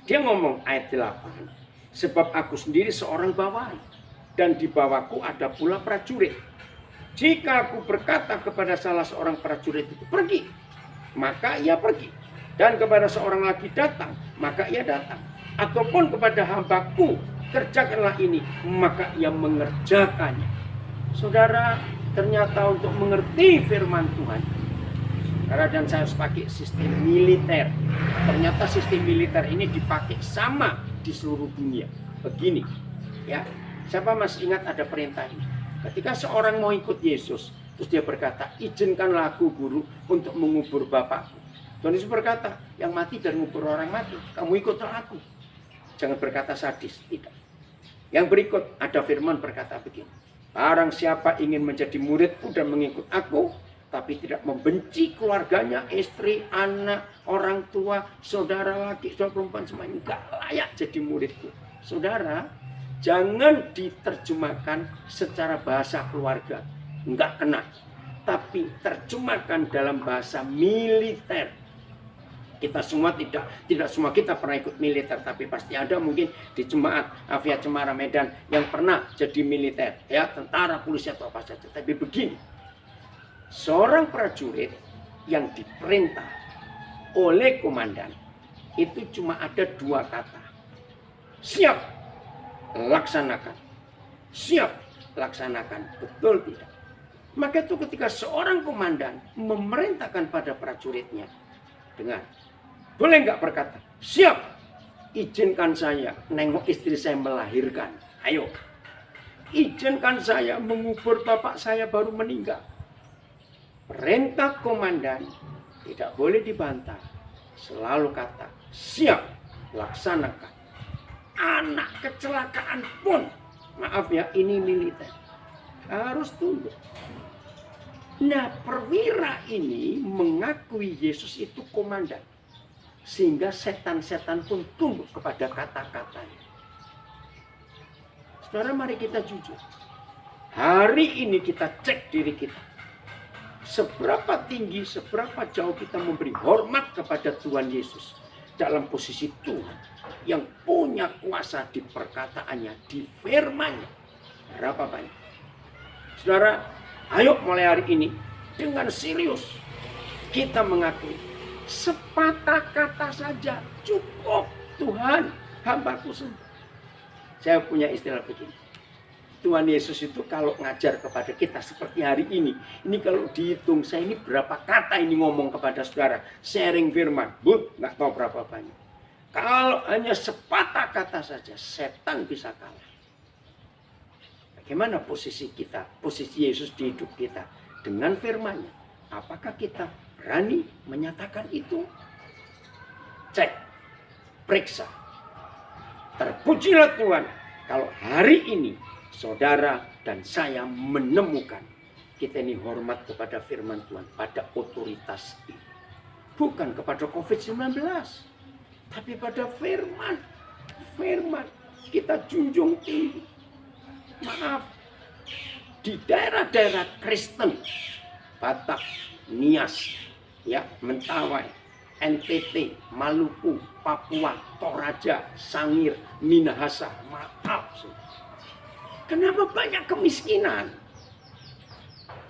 Dia ngomong ayat 8. Sebab aku sendiri seorang bawahan. Dan di bawahku ada pula prajurit. Jika aku berkata kepada salah seorang prajurit itu pergi, maka ia pergi. Dan kepada seorang lagi datang, maka ia datang. Ataupun kepada hambaku, kerjakanlah ini, maka ia mengerjakannya. Saudara, ternyata untuk mengerti firman Tuhan, karena dan saya harus pakai sistem militer. Ternyata sistem militer ini dipakai sama di seluruh dunia. Begini, ya. Siapa masih ingat ada perintah ini? Ketika seorang mau ikut Yesus, terus dia berkata, izinkanlah aku guru untuk mengubur bapakku. Tuhan Yesus berkata, yang mati dan mengubur orang mati, kamu ikutlah aku. Jangan berkata sadis, tidak. Yang berikut ada firman berkata begini. Barang siapa ingin menjadi muridku dan mengikut aku, tapi tidak membenci keluarganya, istri, anak, orang tua, saudara laki, saudara perempuan, semuanya enggak layak jadi muridku. Saudara, jangan diterjemahkan secara bahasa keluarga, enggak kena. Tapi terjemahkan dalam bahasa militer. Kita semua tidak semua kita pernah ikut militer, tapi pasti ada mungkin di jemaat Afia Cemara Medan yang pernah jadi militer, ya, tentara, polisi atau apa saja. Tapi begini. Seorang prajurit yang diperintah oleh komandan itu cuma ada dua kata. Siap, laksanakan. Siap, laksanakan. Betul tidak? Maka itu ketika seorang komandan memerintahkan pada prajuritnya, dengar, boleh nggak berkata, siap, izinkan saya nengok istri saya melahirkan. Ayo, izinkan saya mengubur bapak saya baru meninggal. Perintah komandan tidak boleh dibantah. Selalu kata, siap, laksanakan. anak kecelakaan pun, maaf ya, ini militer, harus tunduk. Nah, perwira ini mengakui Yesus itu komandan, sehingga setan-setan pun tunduk kepada kata-katanya. Saudara, mari kita jujur. Hari ini kita cek diri kita. Seberapa tinggi, seberapa jauh kita memberi hormat kepada Tuhan Yesus dalam posisi Tuhan yang punya kuasa di perkataannya, di firman-Nya. Berapa banyak? Saudara, ayo mulai hari ini dengan serius kita mengakui sepatah kata saja cukup. Tuhan, hambaku sembuh. Saya punya istilah begini. Tuhan Yesus itu kalau ngajar kepada kita seperti hari ini kalau dihitung saya ini berapa kata ini ngomong kepada saudara, sharing firman, nggak tahu berapa banyak. Kalau hanya sepatah kata saja, setan bisa kalah. Bagaimana posisi kita, posisi Yesus di hidup kita dengan firman-Nya? Apakah kita berani menyatakan itu? Cek, periksa. Terpujilah Tuhan kalau hari ini saudara dan saya menemukan kita ini hormat kepada firman Tuhan pada otoritas ini. Bukan kepada COVID-19, tapi pada firman. Firman kita junjung tinggi. Maaf, di daerah-daerah Kristen, Batak, Nias, ya, Mentawai, NTT, Maluku, Papua, Toraja, Sangir, Minahasa, maaf. Kenapa banyak kemiskinan?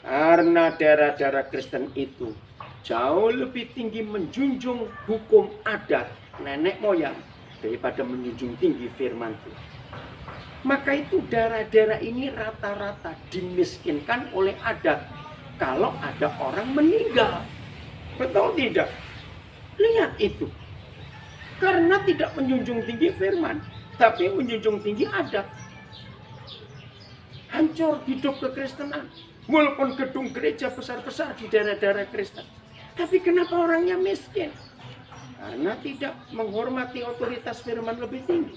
Karena daerah-daerah Kristen itu jauh lebih tinggi menjunjung hukum adat nenek moyang daripada menjunjung tinggi firman Tuhan. Maka itu daerah-daerah ini rata-rata dimiskinkan oleh adat kalau ada orang meninggal. Betul tidak? Lihat itu. Karena tidak menjunjung tinggi firman, tapi menjunjung tinggi adat. Hancur hidup kekristenan. Walaupun gedung gereja besar-besar di daerah-daerah Kristen. Tapi kenapa orangnya miskin? Karena tidak menghormati otoritas firman lebih tinggi.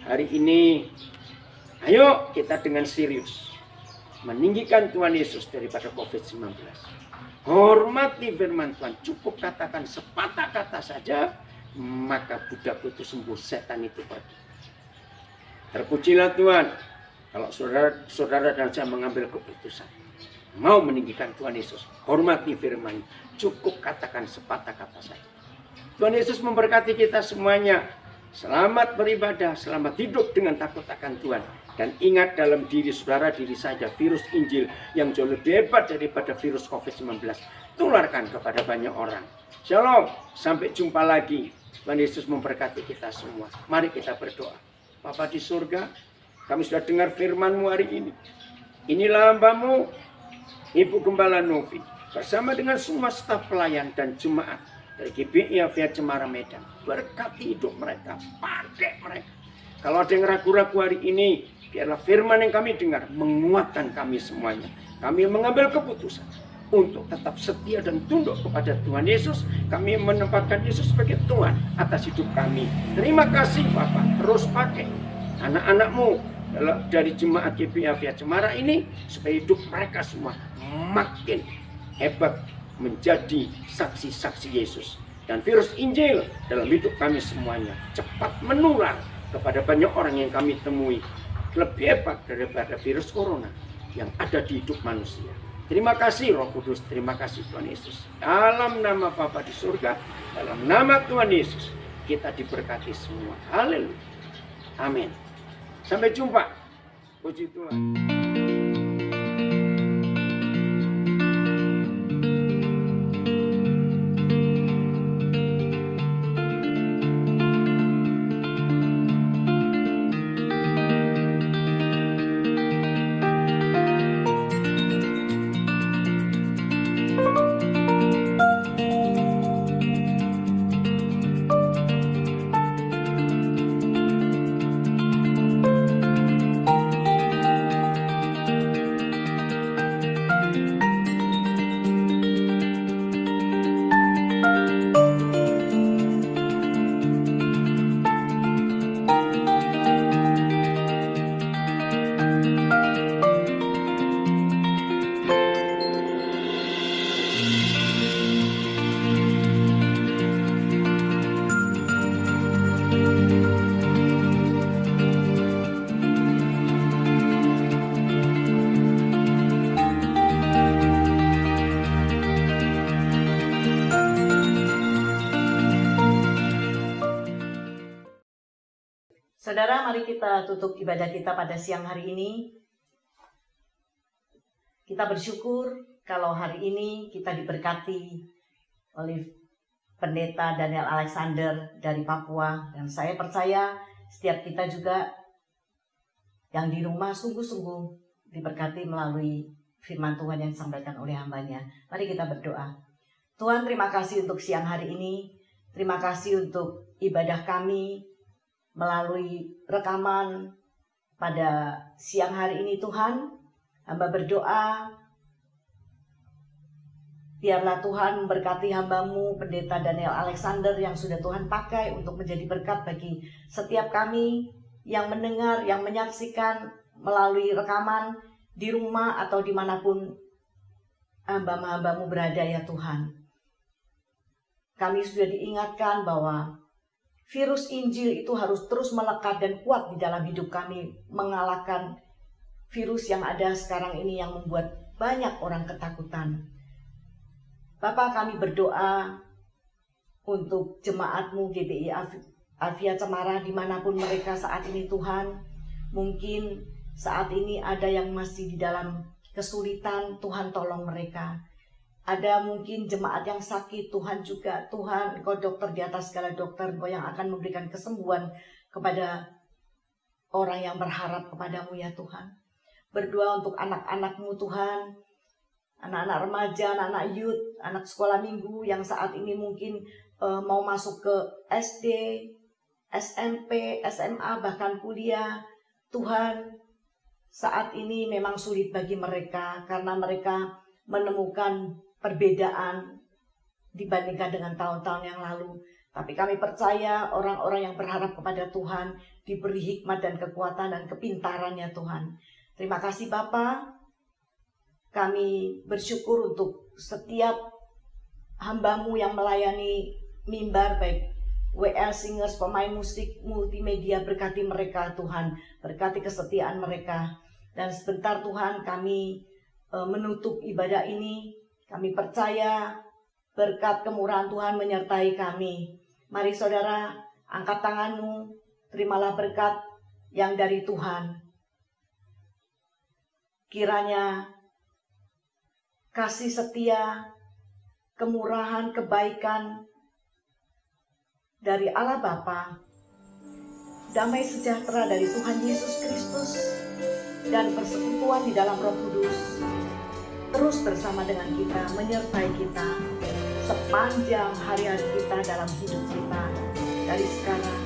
Hari ini, ayo kita dengan serius meninggikan Tuhan Yesus daripada COVID-19. Hormati firman Tuhan. Cukup katakan sepatah kata saja, maka budak itu sembuh, setan itu pergi. Terpujilah Tuhan. Kalau saudara dan saya mengambil keputusan, mau meninggikan Tuhan Yesus, hormati firman, cukup katakan sepatah kata saja. Tuhan Yesus memberkati kita semuanya. Selamat beribadah, selamat hidup dengan takut akan Tuhan. Dan ingat dalam diri saudara, diri saja, virus Injil yang jauh lebih hebat daripada virus COVID-19. Tularkan kepada banyak orang. Shalom, sampai jumpa lagi. Tuhan Yesus memberkati kita semua. Mari kita berdoa. Bapa di surga, kami sudah dengar firman-Mu hari ini. Inilah hamba-Mu, Ibu Gembala Novi, bersama dengan semua staf pelayan dan jemaat dari GBI Avia Cemara Medan. Berkati hidup mereka, pakai mereka. Kalau ada yang ragu-ragu hari ini, biarlah firman yang kami dengar menguatkan kami semuanya. Kami mengambil keputusan untuk tetap setia dan tunduk kepada Tuhan Yesus. Kami menempatkan Yesus sebagai Tuhan atas hidup kami. Terima kasih Bapak, terus pakai anak-anak-Mu dari jemaat GBI Avia Cemara ini, supaya hidup mereka semua makin hebat menjadi saksi-saksi Yesus. Dan virus Injil dalam hidup kami semuanya cepat menular kepada banyak orang yang kami temui. Lebih hebat daripada virus corona yang ada di hidup manusia. Terima kasih Roh Kudus, terima kasih Tuhan Yesus. Dalam nama Bapa di surga, dalam nama Tuhan Yesus, kita diberkati semua. Haleluya. Amin. Sampai jumpa. Puji Tuhan. Saudara, mari kita tutup ibadah kita pada siang hari ini. Kita bersyukur kalau hari ini kita diberkati oleh Pendeta Daniel Alexander dari Papua. Dan saya percaya setiap kita juga yang di rumah sungguh-sungguh diberkati melalui firman Tuhan yang disampaikan oleh hambanya. Mari kita berdoa. Tuhan, terima kasih untuk siang hari ini. Terima kasih untuk ibadah kami melalui rekaman pada siang hari ini. Tuhan, hamba berdoa, biarlah Tuhan memberkati hamba-Mu Pendeta Daniel Alexander yang sudah Tuhan pakai untuk menjadi berkat bagi setiap kami yang mendengar, yang menyaksikan melalui rekaman di rumah atau dimanapun hamba-Mu berada ya Tuhan. Kami sudah diingatkan bahwa virus Injil itu harus terus melekat dan kuat di dalam hidup kami, mengalahkan virus yang ada sekarang ini yang membuat banyak orang ketakutan. Bapa, kami berdoa untuk jemaat-Mu GBI Avia Cemara dimanapun mereka saat ini Tuhan. Mungkin saat ini ada yang masih di dalam kesulitan, Tuhan tolong mereka. Ada mungkin jemaat yang sakit, Tuhan juga. Tuhan, Engkau dokter di atas segala dokter, Engkau yang akan memberikan kesembuhan kepada orang yang berharap kepadamu ya Tuhan. Berdoa untuk anak-anak-Mu Tuhan, anak-anak remaja, anak-anak youth, anak sekolah minggu yang saat ini mungkin mau masuk ke SD, SMP, SMA, bahkan kuliah. Tuhan, saat ini memang sulit bagi mereka karena mereka menemukan perbedaan dibandingkan dengan tahun-tahun yang lalu. Tapi kami percaya orang-orang yang berharap kepada Tuhan diberi hikmat dan kekuatan dan kepintaran ya Tuhan. Terima kasih Bapa. Kami bersyukur untuk setiap hamba-Mu yang melayani mimbar, baik WL Singers, pemain musik, multimedia, berkati mereka Tuhan. Berkati kesetiaan mereka. Dan sebentar Tuhan kami menutup ibadah ini. Kami percaya berkat kemurahan Tuhan menyertai kami. Mari saudara, angkat tanganmu, terimalah berkat yang dari Tuhan. Kiranya kasih setia, kemurahan, kebaikan dari Allah Bapa, damai sejahtera dari Tuhan Yesus Kristus, dan persekutuan di dalam Roh Kudus terus bersama dengan kita, menyertai kita sepanjang hari-hari kita dalam hidup kita, dari sekarang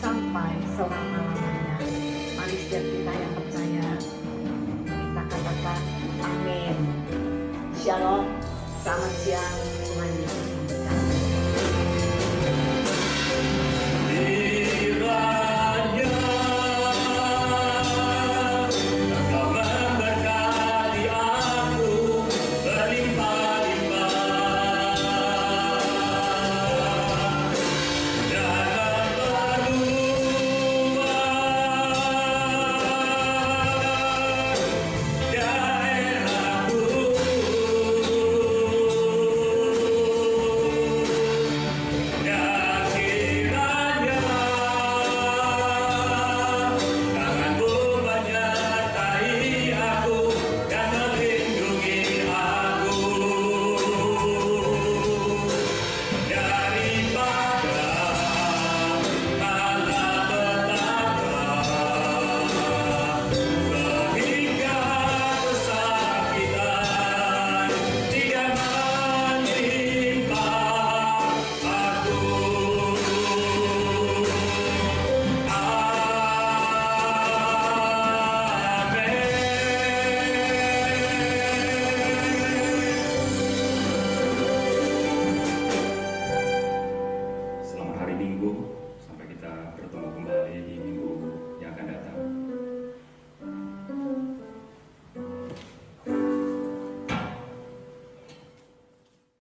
sampai selama-lamanya. Mari setiap kita yang percaya, kita katakan amin. Shalom, selamat siang, Tuhan Yesus.